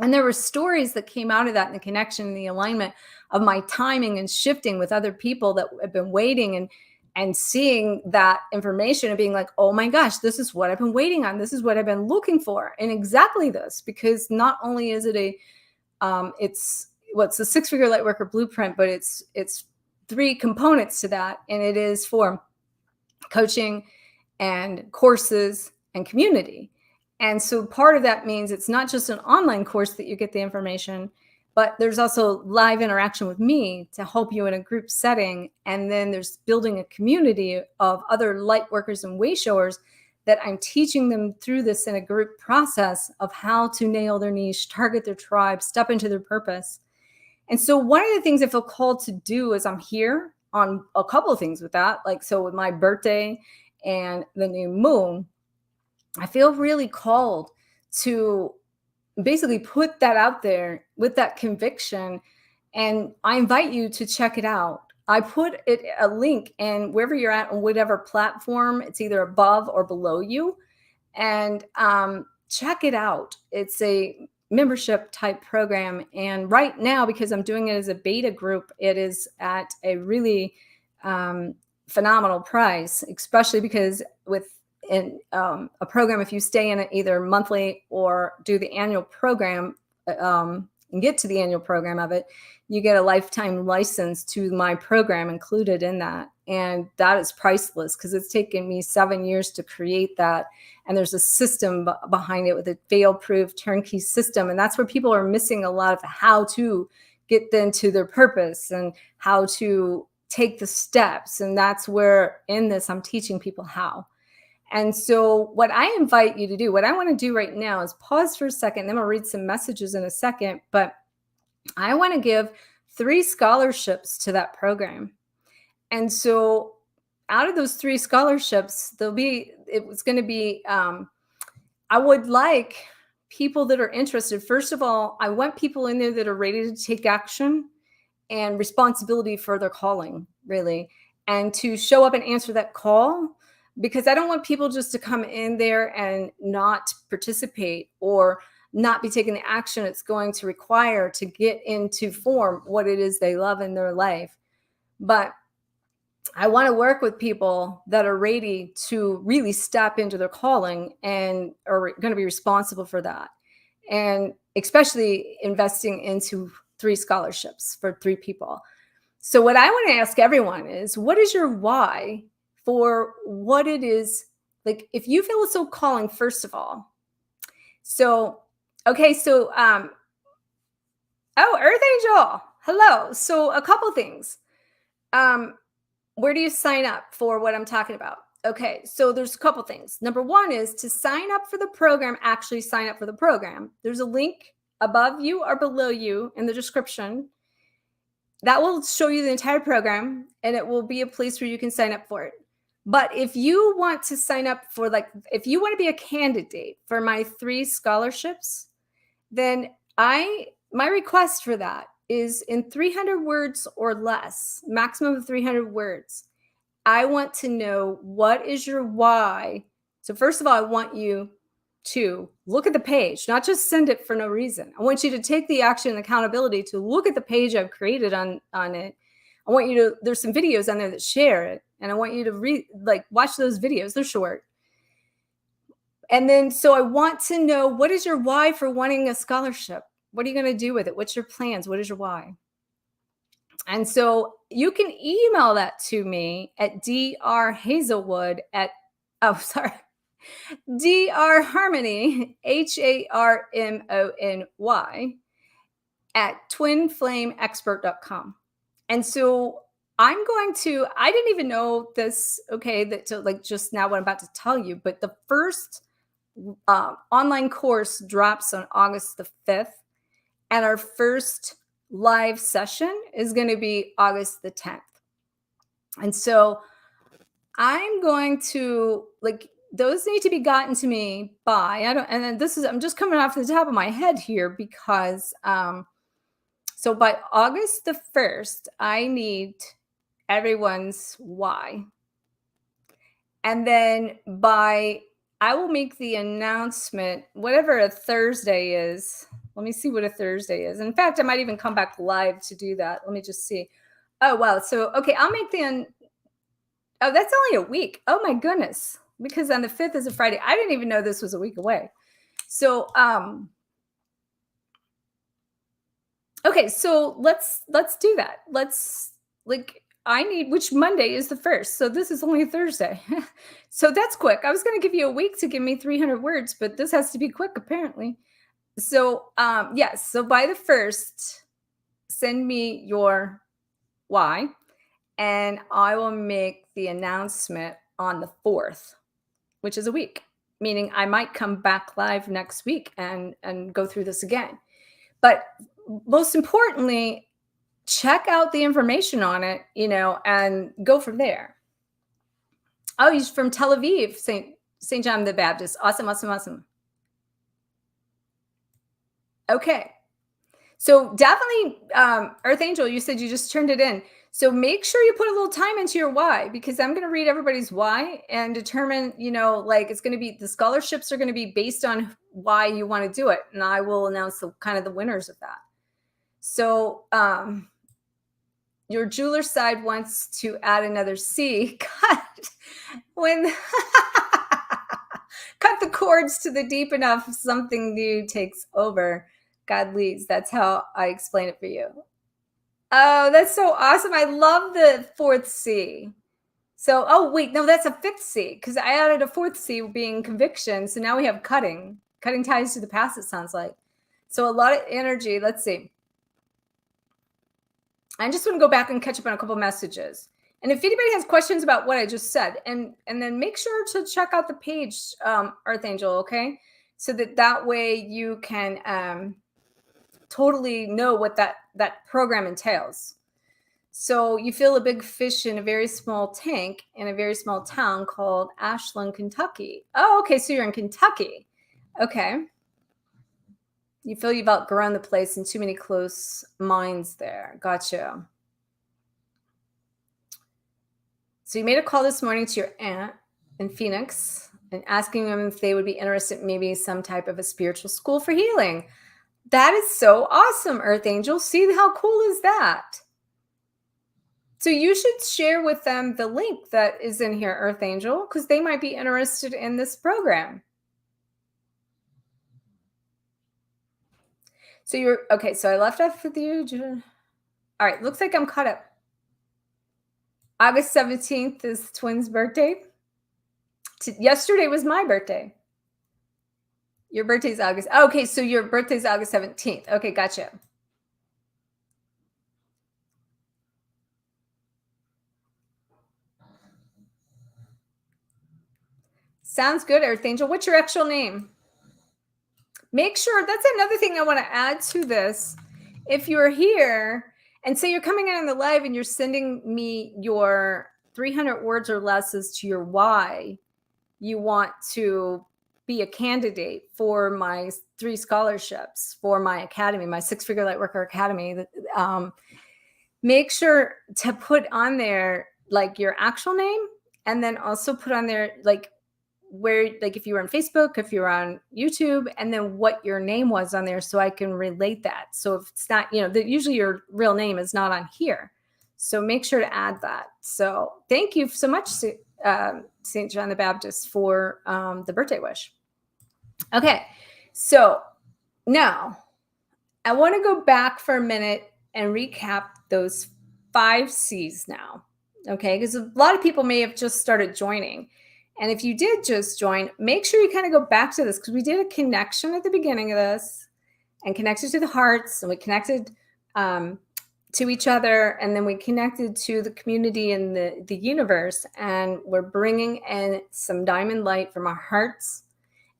And there were stories that came out of that, and the connection and the alignment of my timing and shifting with other people that have been waiting and seeing that information and being like, oh my gosh, this is what I've been waiting on. This is what I've been looking for. And exactly this, because not only is it it's a 6-figure Lightworker blueprint, but it's 3 components to that. And it is for coaching and courses and community. And so part of that means it's not just an online course that you get the information, but there's also live interaction with me to help you in a group setting. And then there's building a community of other light workers and way showers that I'm teaching them through this in a group process of how to nail their niche, target their tribe, step into their purpose. And so one of the things I feel called to do is I'm here on a couple of things with that. Like, so with my birthday and the new moon, I feel really called to basically put that out there with that conviction. And I invite you to check it out. I put a link in wherever you're at on whatever platform, it's either above or below you. And check it out. It's a membership type program. And right now, because I'm doing it as a beta group, it is at a really phenomenal price, especially because with a program, if you stay in it either monthly or do the annual program and get to the annual program of it, you get a lifetime license to my program included in that. And that is priceless because it's taken me 7 years to create that. And there's a system behind it with a fail-proof turnkey system. And that's where people are missing a lot of how to get into their purpose and how to take the steps. And that's where in this, I'm teaching people how. And so what I invite you to do, what I want to do right now is pause for a second. Then I'll read some messages in a second, but I want to give 3 scholarships to that program. And so out of those 3 scholarships, I would like people that are interested. First of all, I want people in there that are ready to take action and responsibility for their calling, really, and to show up and answer that call. Because I don't want people just to come in there and not participate or not be taking the action it's going to require to get into form what it is they love in their life. But I want to work with people that are ready to really step into their calling and are going to be responsible for that. And especially investing into 3 scholarships for 3 people. So what I want to ask everyone is, what is your why for what it is? Like, if you feel so calling, first of all. So, okay. So, oh, Earth Angel, hello. So a couple things. Where do you sign up for what I'm talking about? Okay. So there's a couple things. Number one is to sign up for the program, actually sign up for the program. There's a link above you or below you in the description. That will show you the entire program, and it will be a place where you can sign up for it. But if you want to sign up for, if you want to be a candidate for my 3 scholarships, then my request for that is in 300 words or less, maximum of 300 words. I want to know, what is your why? So first of all, I want you to look at the page, not just send it for no reason. I want you to take the action and accountability to look at the page I've created on it. I want you to, there's some videos on there that share it. And I want you to watch those videos. They're short. And then, so I want to know, what is your why for wanting a scholarship? What are you going to do with it? What's your plans? What is your why? And so you can email that to me at drhazelwood drharmony, HARMONY at twinflameexpert.com. And so I didn't even know this, just now what I'm about to tell you, but the first online course drops on August the 5th. And our first live session is going to be August the 10th. And so I'm going to, those need to be gotten to me by, I'm just coming off the top of my head here because, so by August the 1st, I need everyone's why. And then I will make the announcement, whatever a Thursday is. Let me see what a Thursday is. In fact, I might even come back live to do that. Let me just see. Oh, wow. So, okay, I'll make oh, that's only a week. Oh my goodness. Because on the 5th is a Friday. I didn't even know this was a week away. So, okay, so let's do that. I need, which Monday is the 1st. So this is only a Thursday. So that's quick. I was going to give you a week to give me 300 words, but this has to be quick apparently. So, yes. So by the 1st, send me your why, and I will make the announcement on the 4th, which is a week, meaning I might come back live next week and go through this again. But most importantly, check out the information on it, and go from there. Oh, he's from Tel Aviv, St. John the Baptist. Awesome, awesome, awesome. Okay. So definitely, Earth Angel, you said you just turned it in. So make sure you put a little time into your why, because I'm going to read everybody's why and determine, it's going to be, the scholarships are going to be based on why you want to do it. And I will announce the winners of that. So, your jeweler side wants to add another C. Cut the cords to the deep enough, something new takes over. God leads. That's how I explain it for you. Oh, that's so awesome. I love the 4th C. So, oh, wait, no, that's a 5th C, because I added a 4th C being conviction. So now we have cutting ties to the past, it sounds like. So a lot of energy. Let's see. I just want to go back and catch up on a couple messages. And if anybody has questions about what I just said, and then make sure to check out the page, Earth Angel, okay? So that way you can totally know what that program entails. So you feel a big fish in a very small tank in a very small town called Ashland, Kentucky. Oh, okay, so you're in Kentucky. Okay. You feel you've outgrown the place and too many close minds there. Gotcha. So you made a call this morning to your aunt in Phoenix and asking them if they would be interested in maybe some type of a spiritual school for healing. That is so awesome, Earth Angel. See, how cool is that? So you should share with them the link that is in here, Earth Angel, because they might be interested in this program. So okay, so I left off with you. All right, looks like I'm caught up. August 17th is Twin's birthday. Yesterday was my birthday. Your birthday's August. Okay, so your birthday's August 17th. Okay, gotcha. Sounds good, Earth Angel. What's your actual name? Make sure, that's another thing I want to add to this. If you're here and say you're coming in on the live and you're sending me your 300 words or less as to your why you want to be a candidate for my 3 scholarships for my academy, my 6-figure Lightworker Academy, make sure to put on there like your actual name, and then also put on there like where, like if you were on Facebook, if you're on YouTube, and then what your name was on there, so I can relate that. So if it's not, usually your real name is not on here. So make sure to add that. So thank you so much, St. John the Baptist, for the birthday wish. Okay, so now I want to go back for a minute and recap those 5 C's now, okay? Because a lot of people may have just started joining. And if you did just join, make sure you kind of go back to this, because we did a connection at the beginning of this and connected to the hearts, and we connected to each other, and then we connected to the community and the universe, and we're bringing in some diamond light from our hearts.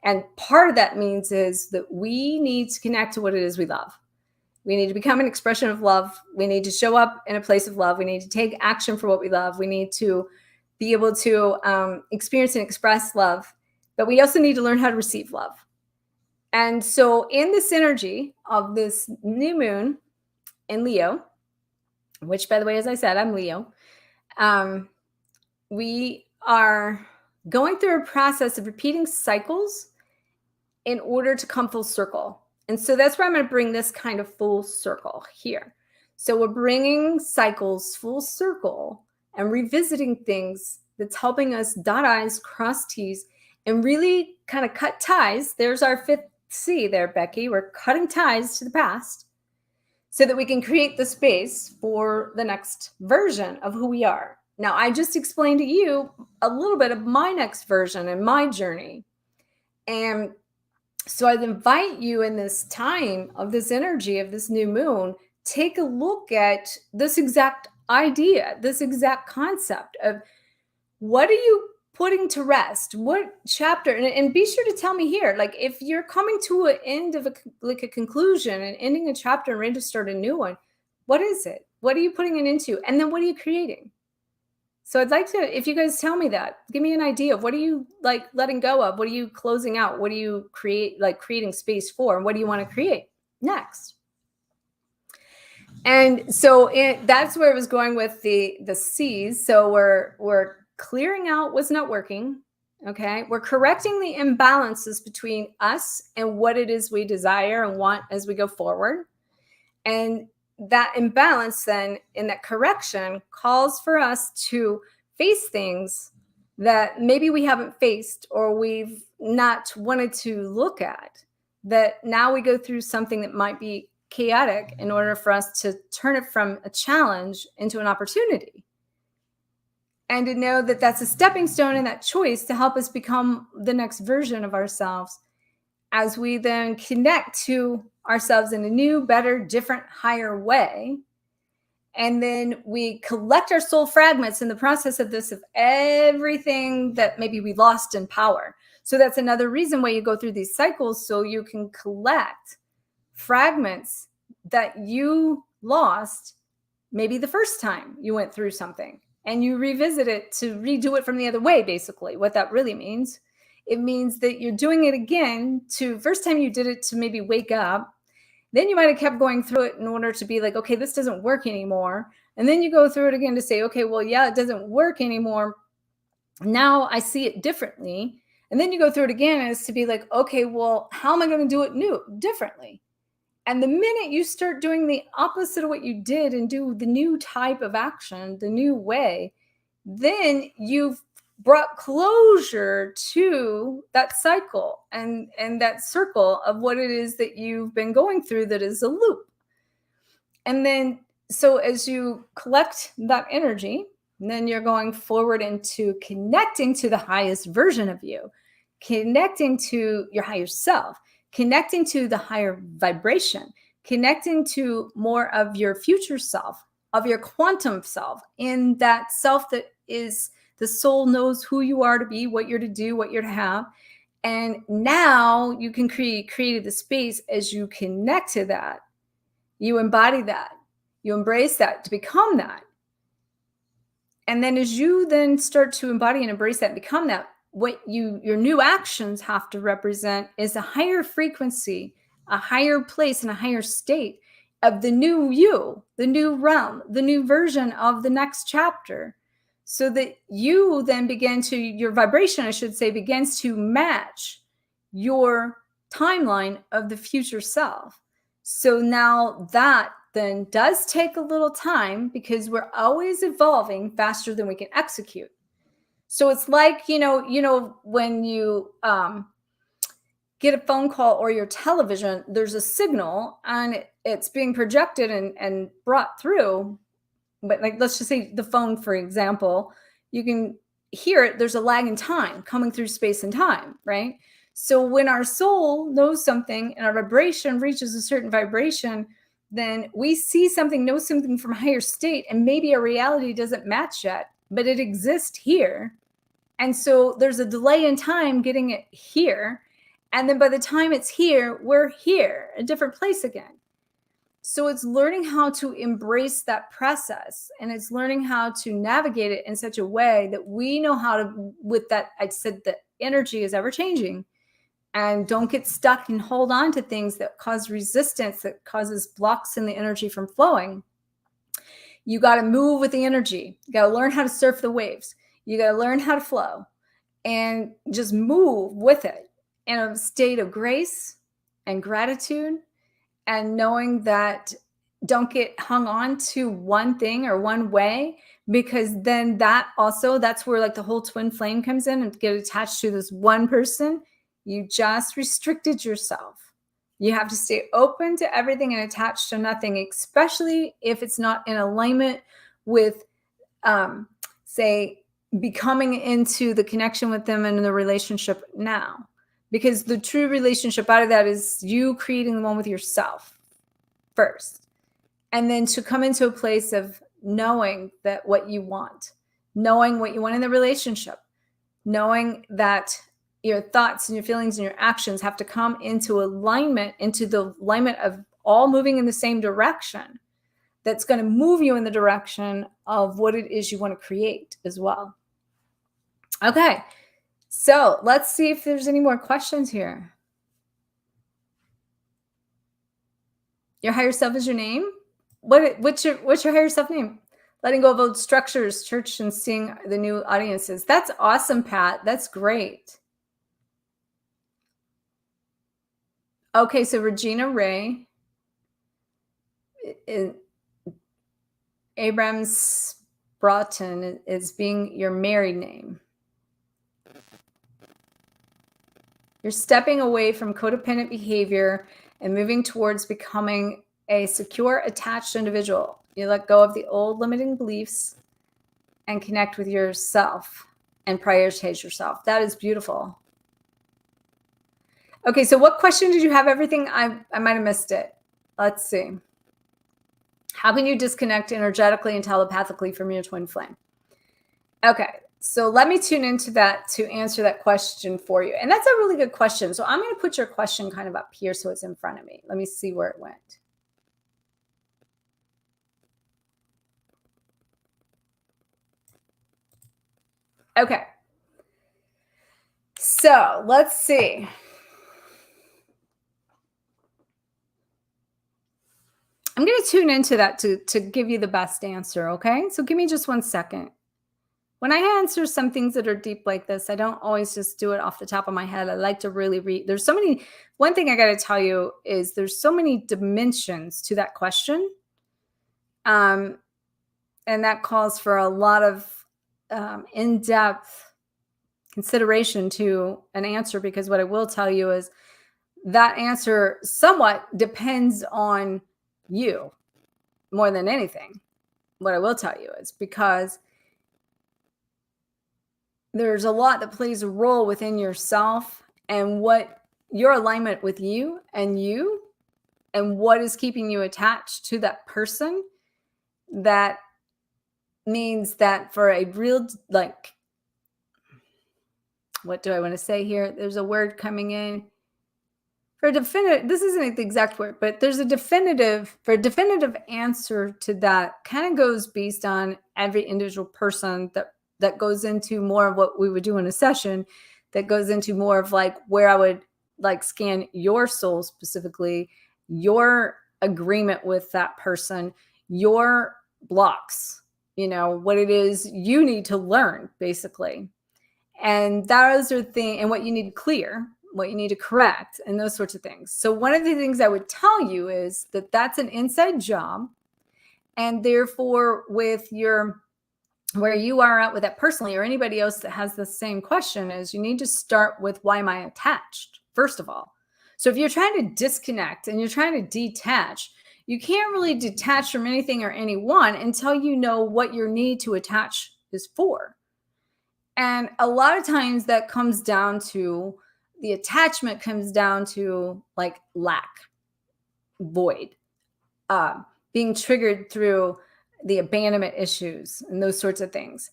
And part of that means is that we need to connect to what it is we love. We need to become an expression of love. We need to show up in a place of love. We need to take action for what we love. We need to be able to experience and express love, but we also need to learn how to receive love. And so in this energy of this new moon in Leo, which, by the way, as I said, I'm Leo, we are going through a process of repeating cycles in order to come full circle. And so that's where I'm going to bring this kind of full circle here. So we're bringing cycles full circle and revisiting things that's helping us dot I's, cross T's, and really kind of cut ties. There's our 5th C there, Becky. We're cutting ties to the past so that we can create the space for the next version of who we are. Now, I just explained to you a little bit of my next version and my journey. And so I invite you in this time of this energy of this new moon, take a look at this exact idea, this exact concept of what are you putting to rest? What chapter? And be sure to tell me here, like if you're coming to an end of a conclusion and ending a chapter and ready to start a new one, what is it? What are you putting it into? And then what are you creating? So I'd like to, if you guys tell me that, give me an idea of what are you like letting go of? What are you closing out? What do you creating space for? And what do you want to create next? And so that's where it was going with the C's. So we're clearing out what's not working. Okay. We're correcting the imbalances between us and what it is we desire and want as we go forward. And that imbalance then in that correction calls for us to face things that maybe we haven't faced or we've not wanted to look at, that now we go through something that might be chaotic in order for us to turn it from a challenge into an opportunity. And to know that that's a stepping stone in that choice to help us become the next version of ourselves as we then connect to ourselves in a new, better, different, higher way. And then we collect our soul fragments in the process of this, of everything that maybe we lost in power. So that's another reason why you go through these cycles, so you can collect fragments that you lost maybe the first time you went through something, and you revisit it to redo it from the other way. Basically, what that really means, it means that you're doing it again to first time you did it to maybe wake up. Then you might have kept going through it in order to be like, okay, this doesn't work anymore. And then you go through it again to say, okay, well, yeah, it doesn't work anymore. Now I see it differently. And then you go through it again as to be like, okay, well, how am I going to do it differently? And the minute you start doing the opposite of what you did and do the new type of action, the new way, then you've brought closure to that cycle and that circle of what it is that you've been going through that is a loop. And then, so as you collect that energy, then you're going forward into connecting to the highest version of you, connecting to your higher self, connecting to the higher vibration, connecting to more of your future self, of your quantum self, in that self that is the soul knows who you are to be, what you're to do, what you're to have. And now you can create the space as you connect to that. You embody that. You embrace that to become that. And then as you then start to embody and embrace that and become that, what your new actions have to represent is a higher frequency, a higher place, and a higher state of the new you, the new realm, the new version of the next chapter. So that you then your vibration, I should say, begins to match your timeline of the future self. So now that then does take a little time, because we're always evolving faster than we can execute. So it's like, when you get a phone call or your television, there's a signal and it's being projected and brought through. But like, let's just say the phone, for example, you can hear it. There's a lag in time coming through space and time, right? So when our soul knows something and our vibration reaches a certain vibration, then we see something, know something from a higher state, and maybe our reality doesn't match yet, but it exists here. And so there's a delay in time getting it here. And then by the time it's here, we're here, a different place again. So it's learning how to embrace that process, and it's learning how to navigate it in such a way that we know how to, with that, I said the energy is ever changing, and don't get stuck and hold on to things that cause resistance, that causes blocks in the energy from flowing. You got to move with the energy. You got to learn how to surf the waves. You got to learn how to flow and just move with it in a state of grace and gratitude, and knowing that don't get hung on to one thing or one way, because then that's where like the whole twin flame comes in and get attached to this one person. You just restricted yourself. You have to stay open to everything and attached to nothing, especially if it's not in alignment with, say, becoming into the connection with them and the relationship now. Because the true relationship out of that is you creating the one with yourself first. And then to come into a place of knowing that what you want in the relationship, knowing that your thoughts and your feelings and your actions have to come into the alignment of all moving in the same direction. That's going to move you in the direction of what it is you want to create as well. Okay, so let's see if there's any more questions here. Your higher self is your name? What's your higher self name? Letting go of old structures, church, and seeing the new audiences. That's awesome, Pat. That's great. Okay, so Regina Ray, Abrams Broughton is being your married name. You're stepping away from codependent behavior and moving towards becoming a secure, attached individual. You let go of the old limiting beliefs and connect with yourself and prioritize yourself. That is beautiful. Okay, so what question did you have? Everything? I might have missed it. Let's see. How can you disconnect energetically and telepathically from your twin flame? Okay, so let me tune into that to answer that question for you. And that's a really good question. So I'm going to put your question kind of up here so it's in front of me. Let me see where it went. Okay. So let's see. I'm going to tune into that to give you the best answer, okay? So give me just 1 second. When I answer some things that are deep like this, I don't always just do it off the top of my head. I like to really read. There's so many, one thing I got to tell you is there's so many dimensions to that question. And that calls for a lot of in-depth consideration to an answer, because what I will tell you is that answer somewhat depends on you more than anything. What I will tell you is because there's a lot that plays a role within yourself and what your alignment with you and what is keeping you attached to that person. That means that for a real, like, what do I want to say here? There's a word coming in. For a definitive, this isn't the exact word, but there's a definitive answer to that kind of goes based on every individual person that goes into more of what we would do in a session, that goes into more of like where I would like scan your soul specifically, your agreement with that person, your blocks, what it is you need to learn basically. And those are things, and what you need to clear, what you need to correct, and those sorts of things. So one of the things I would tell you is that that's an inside job. And therefore, with where you are at with that personally, or anybody else that has the same question, is you need to start with, why am I attached? First of all. So if you're trying to disconnect and you're trying to detach, you can't really detach from anything or anyone until you know what your need to attach is for. And a lot of times that comes down to, the attachment comes down to like lack, void, being triggered through the abandonment issues and those sorts of things.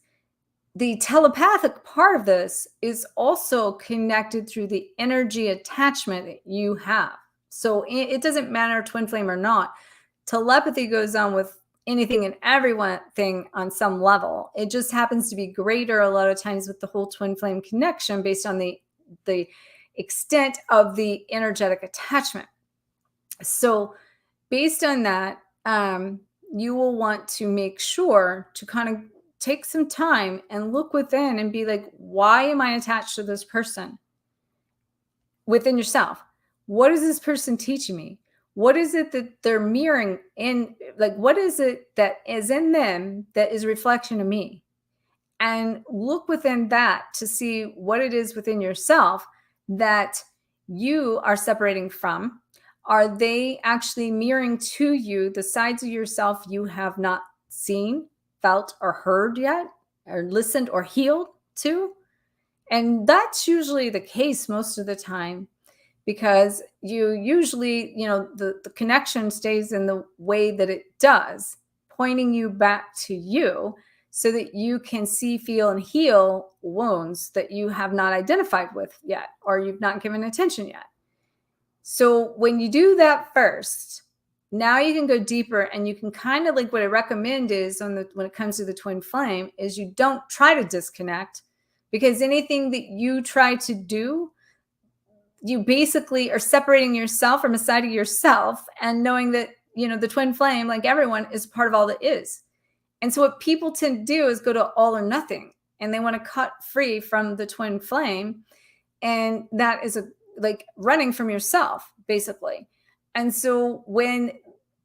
The telepathic part of this is also connected through the energy attachment that you have. So it doesn't matter twin flame or not. Telepathy goes on with anything and everything on some level. It just happens to be greater a lot of times with the whole twin flame connection based on the extent of the energetic attachment. So based on that, you will want to make sure to kind of take some time and look within and be like, why am I attached to this person? Within yourself, what is this person teaching me? What is it that they're mirroring in, like, what is it that is in them that is a reflection of me? And look within that to see what it is within yourself that you are separating from. Are they actually mirroring to you the sides of yourself you have not seen, felt, or heard yet, or listened or healed to? And that's usually the case most of the time, because you usually, the connection stays in the way that it does, pointing you back to you so that you can see, feel, and heal wounds that you have not identified with yet, or you've not given attention yet. So when you do that first, now you can go deeper, and you can kind of, like, what I recommend is when it comes to the twin flame is you don't try to disconnect, because anything that you try to do, you basically are separating yourself from a side of yourself, and knowing that, the twin flame, like everyone, is part of all that is. And so what people tend to do is go to all or nothing, and they want to cut free from the twin flame. And that is like running from yourself, basically. And so when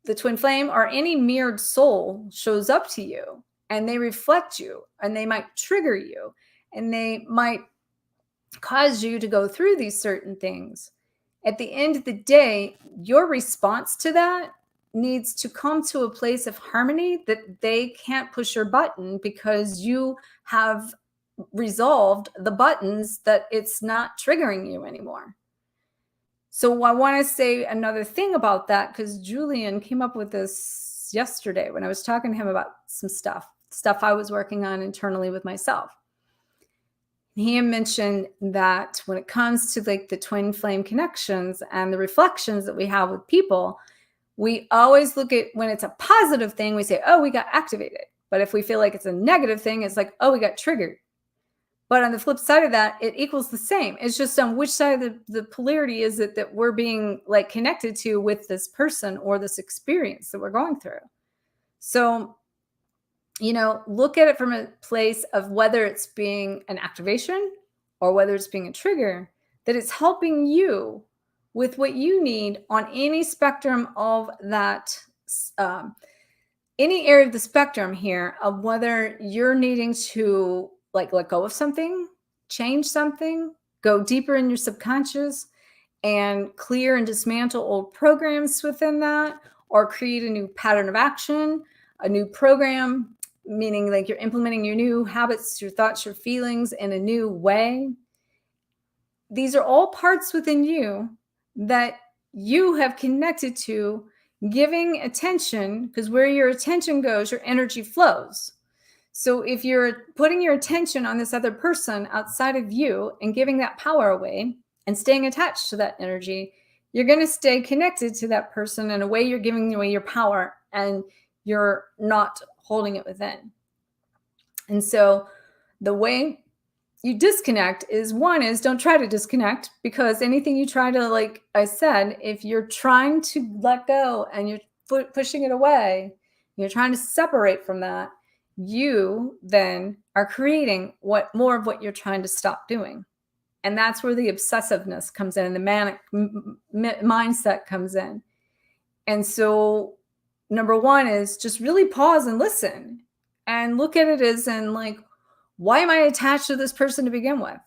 the twin flame or any mirrored soul shows up to you, and they reflect you, and they might trigger you, and they might cause you to go through these certain things, at the end of the day, your response to that needs to come to a place of harmony, that they can't push your button because you have resolved the buttons, that it's not triggering you anymore. So I want to say another thing about that, because Julian came up with this yesterday when I was talking to him about some stuff I was working on internally with myself. He mentioned that when it comes to, like, the twin flame connections and the reflections that we have with people, we always look at, when it's a positive thing, we say, oh, we got activated. But if we feel like it's a negative thing, it's like, oh, we got triggered. But on the flip side of that, it equals the same. It's just on which side of the polarity is it that we're being, like, connected to with this person or this experience that we're going through. So, look at it from a place of whether it's being an activation or whether it's being a trigger, that it's helping you with what you need on any spectrum of that, any area of the spectrum here, of whether you're needing to, like, let go of something, change something, go deeper in your subconscious and clear and dismantle old programs within that, or create a new pattern of action, a new program, meaning like you're implementing your new habits, your thoughts, your feelings in a new way. These are all parts within you that you have connected to, giving attention, because where your attention goes, your energy flows. So if you're putting your attention on this other person outside of you and giving that power away and staying attached to that energy, you're going to stay connected to that person in a way you're giving away your power, and you're not holding it within. And so the way you disconnect is, one is, don't try to disconnect, because anything you try to, like I said, if you're trying to let go and you're pushing it away, you're trying to separate from that, you then are creating more of what you're trying to stop doing. And that's where the obsessiveness comes in and the manic mindset comes in. And so number one is just really pause and listen and look at it as in, like, why am I attached to this person to begin with?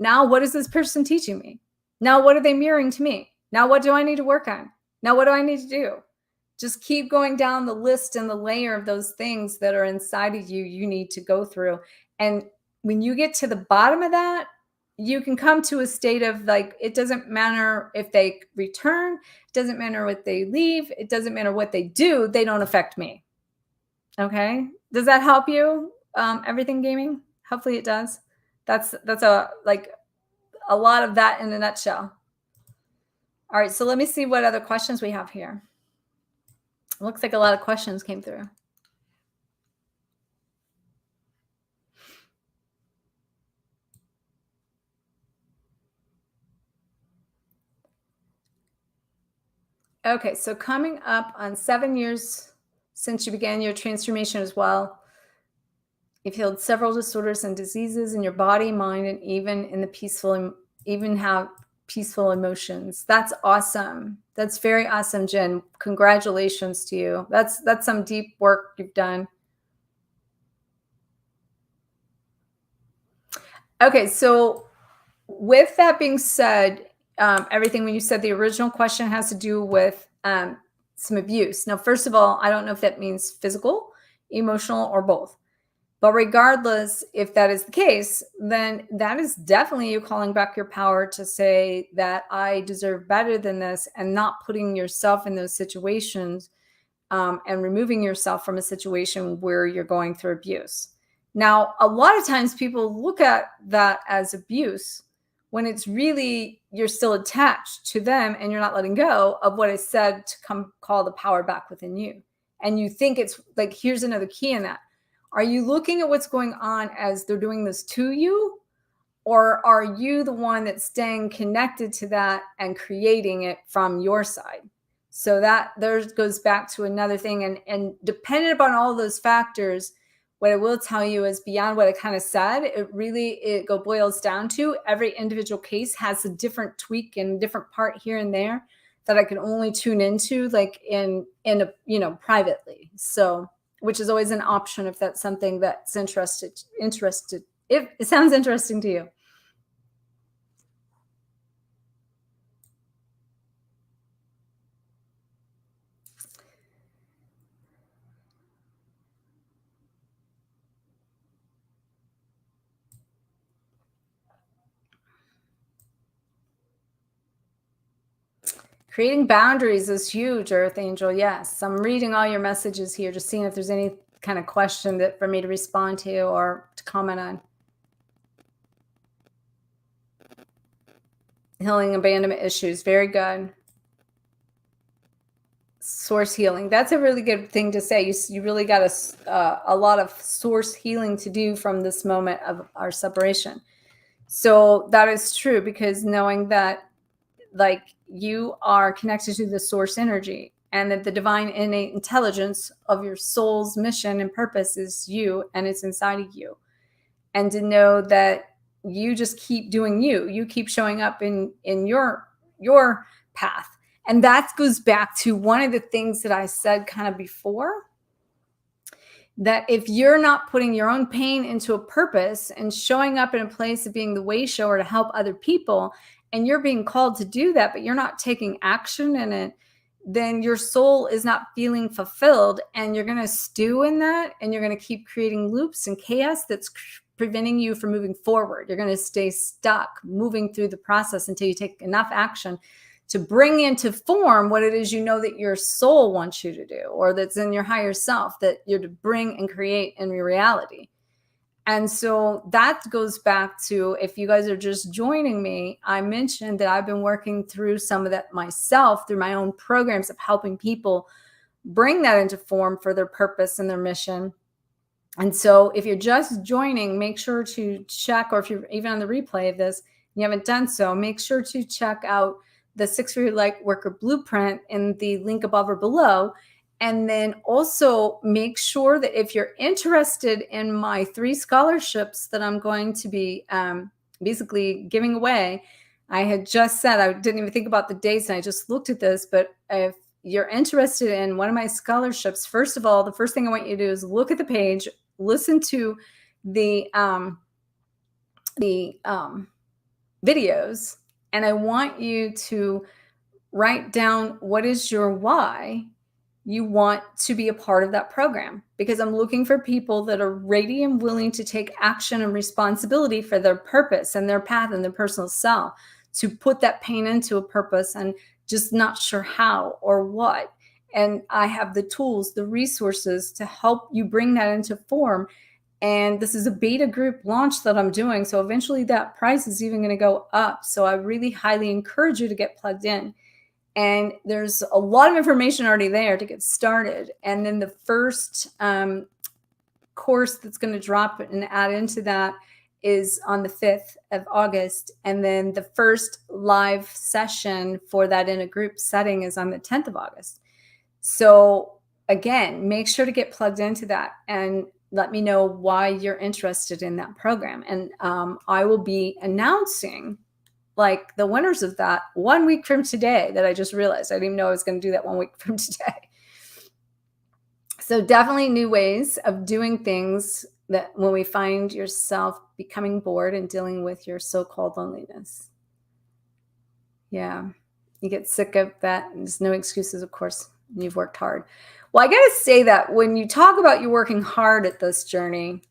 Now, what is this person teaching me? Now, what are they mirroring to me? Now, what do I need to work on? Now, what do I need to do? Just keep going down the list and the layer of those things that are inside of you, you need to go through. And when you get to the bottom of that, you can come to a state of, like, it doesn't matter if they return, it doesn't matter what they leave, it doesn't matter what they do, they don't affect me. Okay? Does that help you? Everything gaming? Hopefully it does. That's a lot of that in a nutshell. All right, so let me see what other questions we have here. It looks like a lot of questions came through. Okay, so coming up on 7 years since you began your transformation as well. You've healed several disorders and diseases in your body, mind, and even have peaceful emotions. That's awesome. That's very awesome, Jen. Congratulations to you. That's some deep work you've done. Okay, so with that being said, everything when you said the original question has to do with some abuse. Now, first of all, I don't know if that means physical, emotional, or both. But regardless, if that is the case, then that is definitely you calling back your power to say that I deserve better than this, and not putting yourself in those situations and removing yourself from a situation where you're going through abuse. Now, a lot of times people look at that as abuse when it's really you're still attached to them and you're not letting go of what is said to come call the power back within you. And you think it's like, here's another key in that. Are you looking at what's going on as they're doing this to you? Or are you the one that's staying connected to that and creating it from your side? So that there goes back to another thing. And dependent upon all those factors, what I will tell you is beyond what I kind of said, it boils down to every individual case has a different tweak and different part here and there that I can only tune into like in a, privately. So, which is always an option if that's something that's interested, if it sounds interesting to you. Creating boundaries is huge, Earth Angel. Yes, I'm reading all your messages here, just seeing if there's any kind of question that for me to respond to or to comment on. Healing abandonment issues. Very good. Source healing. That's a really good thing to say. You really got a lot of source healing to do from this moment of our separation. So that is true, because knowing that like you are connected to the source energy and that the divine innate intelligence of your soul's mission and purpose is you and it's inside of you. And to know that you just keep doing you keep showing up in your path. And that goes back to one of the things that I said kind of before, that if you're not putting your own pain into a purpose and showing up in a place of being the way shower to help other people, and you're being called to do that, but you're not taking action in it, then your soul is not feeling fulfilled, and you're going to stew in that, and you're going to keep creating loops and chaos that's preventing you from moving forward. You're going to stay stuck moving through the process until you take enough action to bring into form what it is that your soul wants you to do, or that's in your higher self that you're to bring and create in your reality. And so that goes back to, if you guys are just joining me, I mentioned that I've been working through some of that myself through my own programs of helping people bring that into form for their purpose and their mission. And so if you're just joining, make sure to check, or if you're even on the replay of this, and you haven't done so, make sure to check out the 6-Figure Lightworker Blueprint in the link above or below. And then also make sure that if you're interested in my 3 scholarships that I'm going to be basically giving away, I had just said, I didn't even think about the dates and I just looked at this, but if you're interested in one of my scholarships, first of all, the first thing I want you to do is look at the page, listen to the videos, and I want you to write down what is your why you want to be a part of that program, because I'm looking for people that are ready and willing to take action and responsibility for their purpose and their path and their personal self, to put that pain into a purpose and just not sure how or what. And I have the tools, the resources to help you bring that into form. And this is a beta group launch that I'm doing. So eventually that price is even going to go up. So I really highly encourage you to get plugged in. And there's a lot of information already there to get started. And then the first course that's going to drop and add into that is on the 5th of August. And then the first live session for that in a group setting is on the 10th of August. So again, make sure to get plugged into that and let me know why you're interested in that program. And I will be announcing like the winners of that 1 week from today. That I just realized. I didn't even know I was going to do that 1 week from today. So definitely new ways of doing things that when we find yourself becoming bored and dealing with your so-called loneliness. Yeah, you get sick of that. And there's no excuses, of course. You've worked hard. Well, I got to say that when you talk about you working hard at this journey,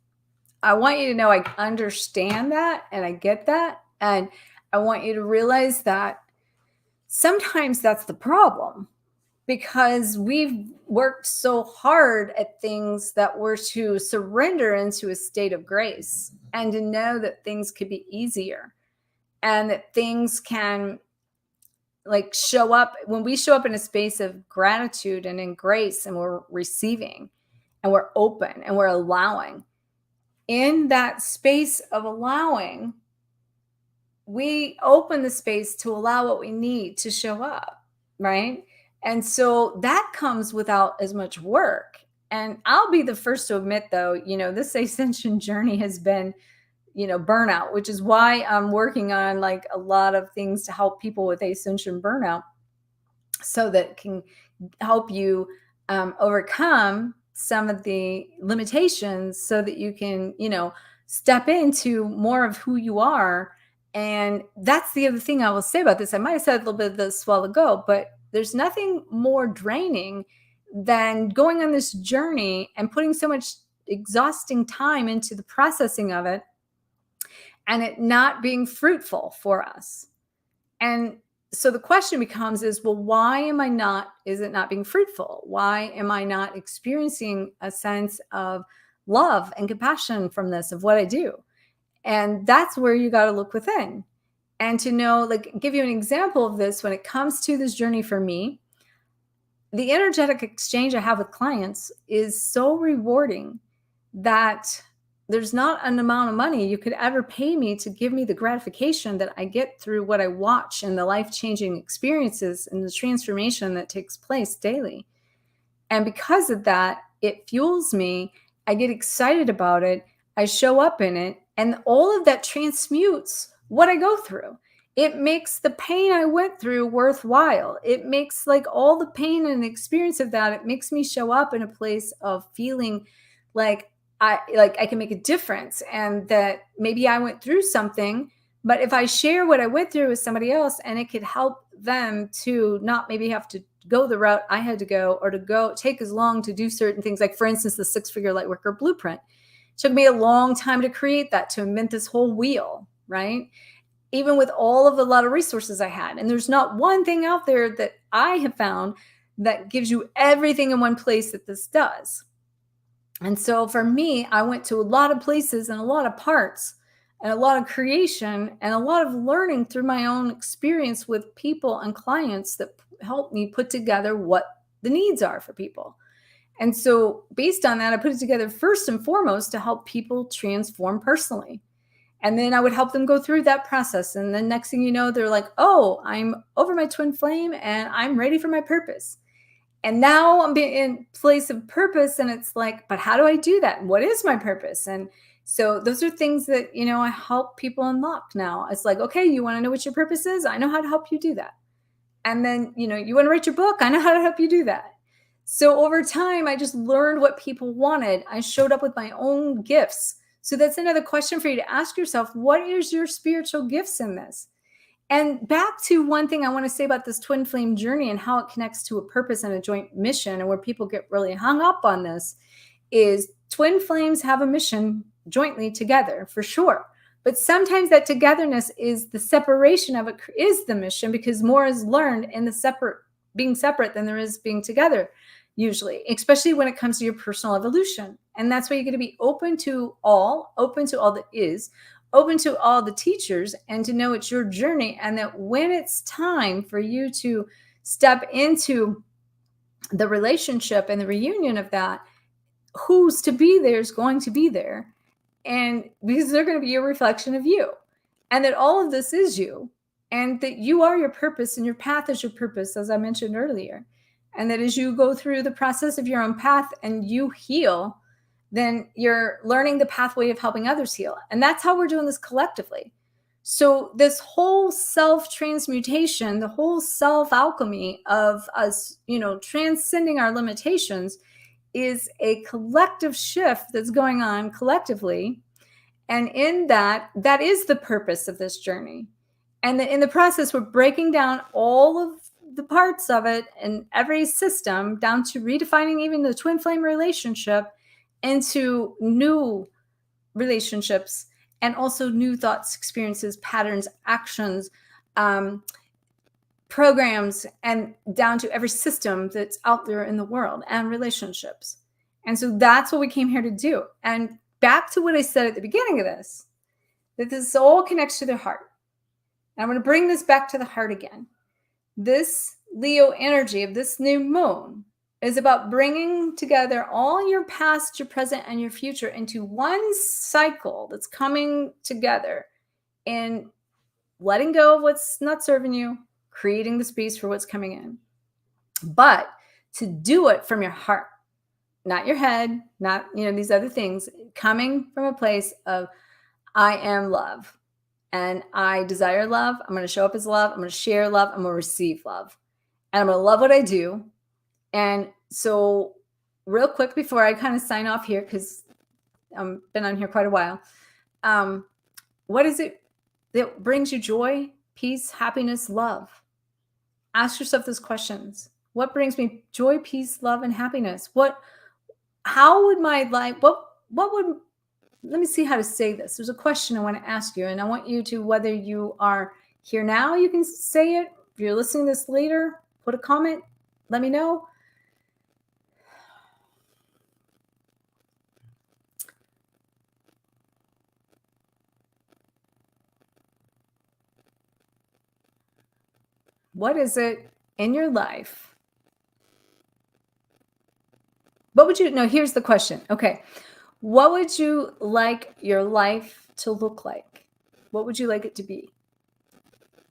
I want you to know I understand that and I get that. And I want you to realize that sometimes that's the problem, because we've worked so hard at things that we're to surrender into a state of grace and to know that things could be easier and that things can like show up when we show up in a space of gratitude and in grace, and we're receiving and we're open and we're allowing. In that space of allowing, we open the space to allow what we need to show up, right? And so that comes without as much work. And I'll be the first to admit, though, this ascension journey has been, burnout, which is why I'm working on like a lot of things to help people with ascension burnout so that it can help you overcome some of the limitations so that you can, step into more of who you are. And that's the other thing I will say about this. I might have said a little bit of this a while ago, but there's nothing more draining than going on this journey and putting so much exhausting time into the processing of it and it not being fruitful for us. And so the question becomes well, why is it not being fruitful? Why am I not experiencing a sense of love and compassion from this, of what I do? And that's where you got to look within and to know, like, give you an example of this when it comes to this journey for me. The energetic exchange I have with clients is so rewarding that there's not an amount of money you could ever pay me to give me the gratification that I get through what I watch and the life-changing experiences and the transformation that takes place daily. And because of that, it fuels me. I get excited about it. I show up in it. And all of that transmutes what I go through. It makes the pain I went through worthwhile. It makes like all the pain and experience of that, it makes me show up in a place of feeling like I can make a difference, and that maybe I went through something, but if I share what I went through with somebody else and it could help them to not maybe have to go the route I had to go, or to go take as long to do certain things. Like for instance, the 6-figure Lightworker blueprint. It took me a long time to create that, to invent this whole wheel, right? Even with all of a lot of resources I had. And there's not one thing out there that I have found that gives you everything in one place that this does. And so for me, I went to a lot of places and a lot of parts and a lot of creation and a lot of learning through my own experience with people and clients that helped me put together what the needs are for people. And so based on that, I put it together first and foremost to help people transform personally. And then I would help them go through that process. And then next thing you know, they're like, oh, I'm over my twin flame and I'm ready for my purpose. And now I'm in place of purpose. And it's like, but how do I do that? What is my purpose? And so those are things that, I help people unlock now. It's like, okay, you want to know what your purpose is? I know how to help you do that. And then, you want to write your book? I know how to help you do that. So over time, I just learned what people wanted. I showed up with my own gifts. So that's another question for you to ask yourself. What is your spiritual gifts in this? And back to one thing I want to say about this twin flame journey and how it connects to a purpose and a joint mission, and where people get really hung up on this, is twin flames have a mission jointly together for sure. But sometimes that togetherness is the separation of it is the mission, because more is learned in the being separate than there is being together, usually, especially when it comes to your personal evolution. And that's why you're going to be open to all that is, open to all the teachers, and to know it's your journey. And that when it's time for you to step into the relationship and the reunion of that, who's to be there is going to be there. And because they're going to be a reflection of you, and that all of this is you, and that you are your purpose and your path is your purpose, as I mentioned earlier. And that as you go through the process of your own path and you heal, then you're learning the pathway of helping others heal. And that's how we're doing this collectively. So this whole self-transmutation, the whole self-alchemy of us, transcending our limitations is a collective shift that's going on collectively. And in that is the purpose of this journey. And in the process, we're breaking down all of the parts of it and every system down to redefining even the twin flame relationship into new relationships and also new thoughts, experiences, patterns, actions, programs, and down to every system that's out there in the world and relationships. And so that's what we came here to do. And back to what I said at the beginning of this, that this all connects to the heart. And I'm going to bring this back to the heart again. This Leo energy of this new moon is about bringing together all your past, your present, and your future into one cycle that's coming together and letting go of what's not serving you, creating the space for what's coming in. But to do it from your heart, not your head, not, these other things, coming from a place of, I am love and I desire love. I'm going to show up as love. I'm going to share love. I'm going to receive love. And I'm going to love what I do. And so real quick before I kind of sign off here, because I've been on here quite a while. What is it that brings you joy, peace, happiness, love? Ask yourself those questions. What brings me joy, peace, love, and happiness? How would my life, let me see how to say this. There's a question I want to ask you, and I want you to, whether you are here now, you can say it. If you're listening to this later, put a comment, let me know. What is it in your life? Here's the question. Okay. What would you like your life to look like? What would you like it to be?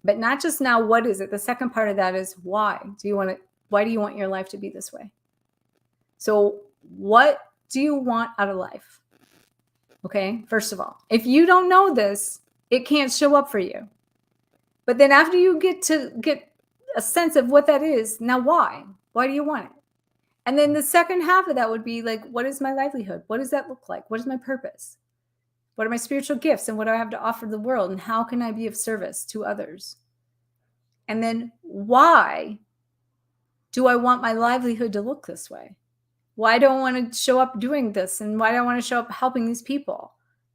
But not just now, what is it? The second part of that is why do you want your life to be this way? So what do you want out of life? Okay. First of all, if you don't know this, it can't show up for you. But then after you get a sense of what that is, now why? Why do you want it? And then the second half of that would be like, what is my livelihood? What does that look like? What is my purpose? What are my spiritual gifts? And what do I have to offer the world? And how can I be of service to others? And then why do I want my livelihood to look this way? Why do I want to show up doing this? And why do I want to show up helping these people?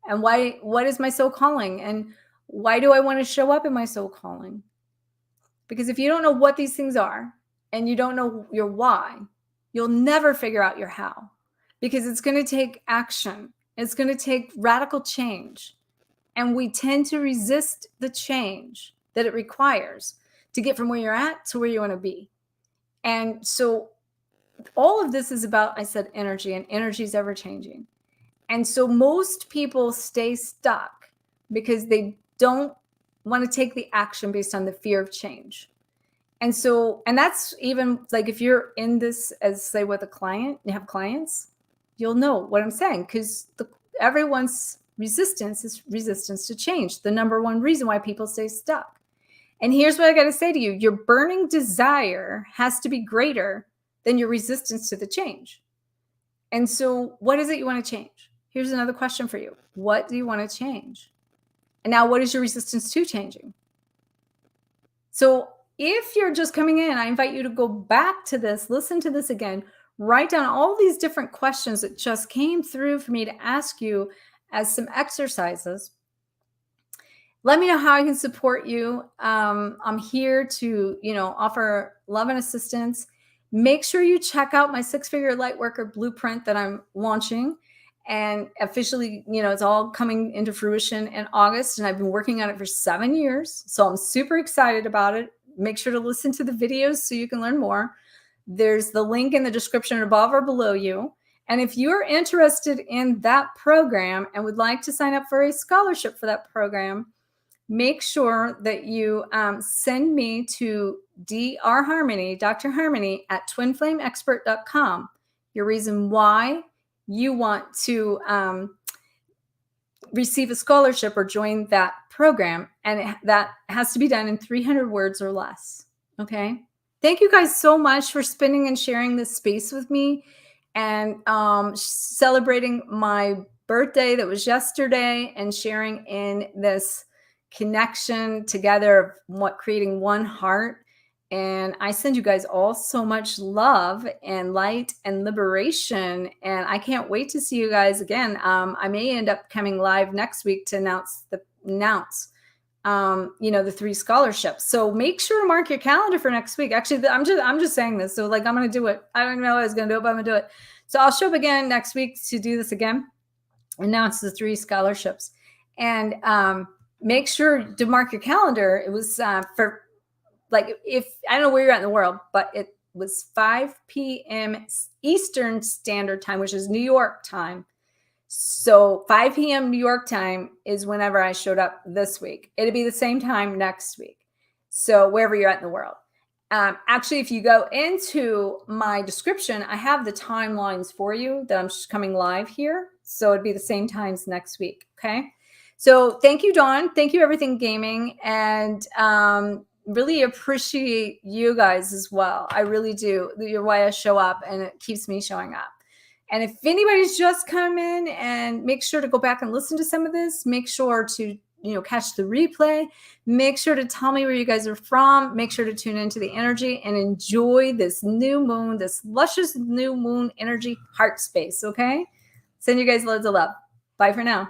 And what is my soul calling? And why do I want to show up in my soul calling? Because if you don't know what these things are and you don't know your why, you'll never figure out your how, because it's going to take action. It's going to take radical change. And we tend to resist the change that it requires to get from where you're at to where you want to be. And so all of this is about, I said, energy, and energy is ever changing. And so most people stay stuck because they don't want to take the action based on the fear of change. And so, and that's even like if you're in this as say with a client, you have clients, you'll know what I'm saying, because everyone's resistance is resistance to change. The number one reason why people stay stuck. And here's what I got to say to you. Your burning desire has to be greater than your resistance to the change. And so what is it you want to change? Here's another question for you. What do you want to change? And now what is your resistance to changing? So if you're just coming in, I invite you to go back to this, listen to this again, write down all these different questions that just came through for me to ask you as some exercises. Let me know how I can support you. I'm here to, offer love and assistance. Make sure you check out my 6-figure Lightworker blueprint that I'm launching. And officially, it's all coming into fruition in August. And I've been working on it for 7 years. So I'm super excited about it. Make sure to listen to the videos so you can learn more. There's the link in the description above or below you. And if you're interested in that program and would like to sign up for a scholarship for that program, make sure that you send me to Dr. Harmony, Dr. Harmony at twinflameexpert.com. Your reason why you want to receive a scholarship or join that program. And that has to be done in 300 words or less. Okay. Thank you guys so much for spending and sharing this space with me and celebrating my birthday that was yesterday and sharing in this connection together of what creating one heart. And I send you guys all so much love and light and liberation. And I can't wait to see you guys again. I may end up coming live next week to announce the 3 scholarships. So make sure to mark your calendar for next week. Actually, I'm just saying this. So like, I'm going to do it. I don't know what I was going to do it, but I'm going to do it. So I'll show up again next week to do this again. Announce the 3 scholarships. And make sure to mark your calendar. It was for, like, if I don't know where you're at in the world, but it was 5 p.m. Eastern Standard Time, which is New York time. So 5 p.m. New York time is whenever I showed up this week. It'll be the same time next week. So wherever you're at in the world. Actually, if you go into my description, I have the timelines for you that I'm just coming live here. So it'd be the same times next week. Okay. So thank you, Dawn. Thank you, Everything Gaming. And really appreciate you guys as well. I really do. You're why I show up, and it keeps me showing up. And if anybody's just come in, and make sure to go back and listen to some of this, make sure to, catch the replay, make sure to tell me where you guys are from, make sure to tune into the energy and enjoy this new moon, this luscious new moon energy heart space. Okay. Send you guys loads of love. Bye for now.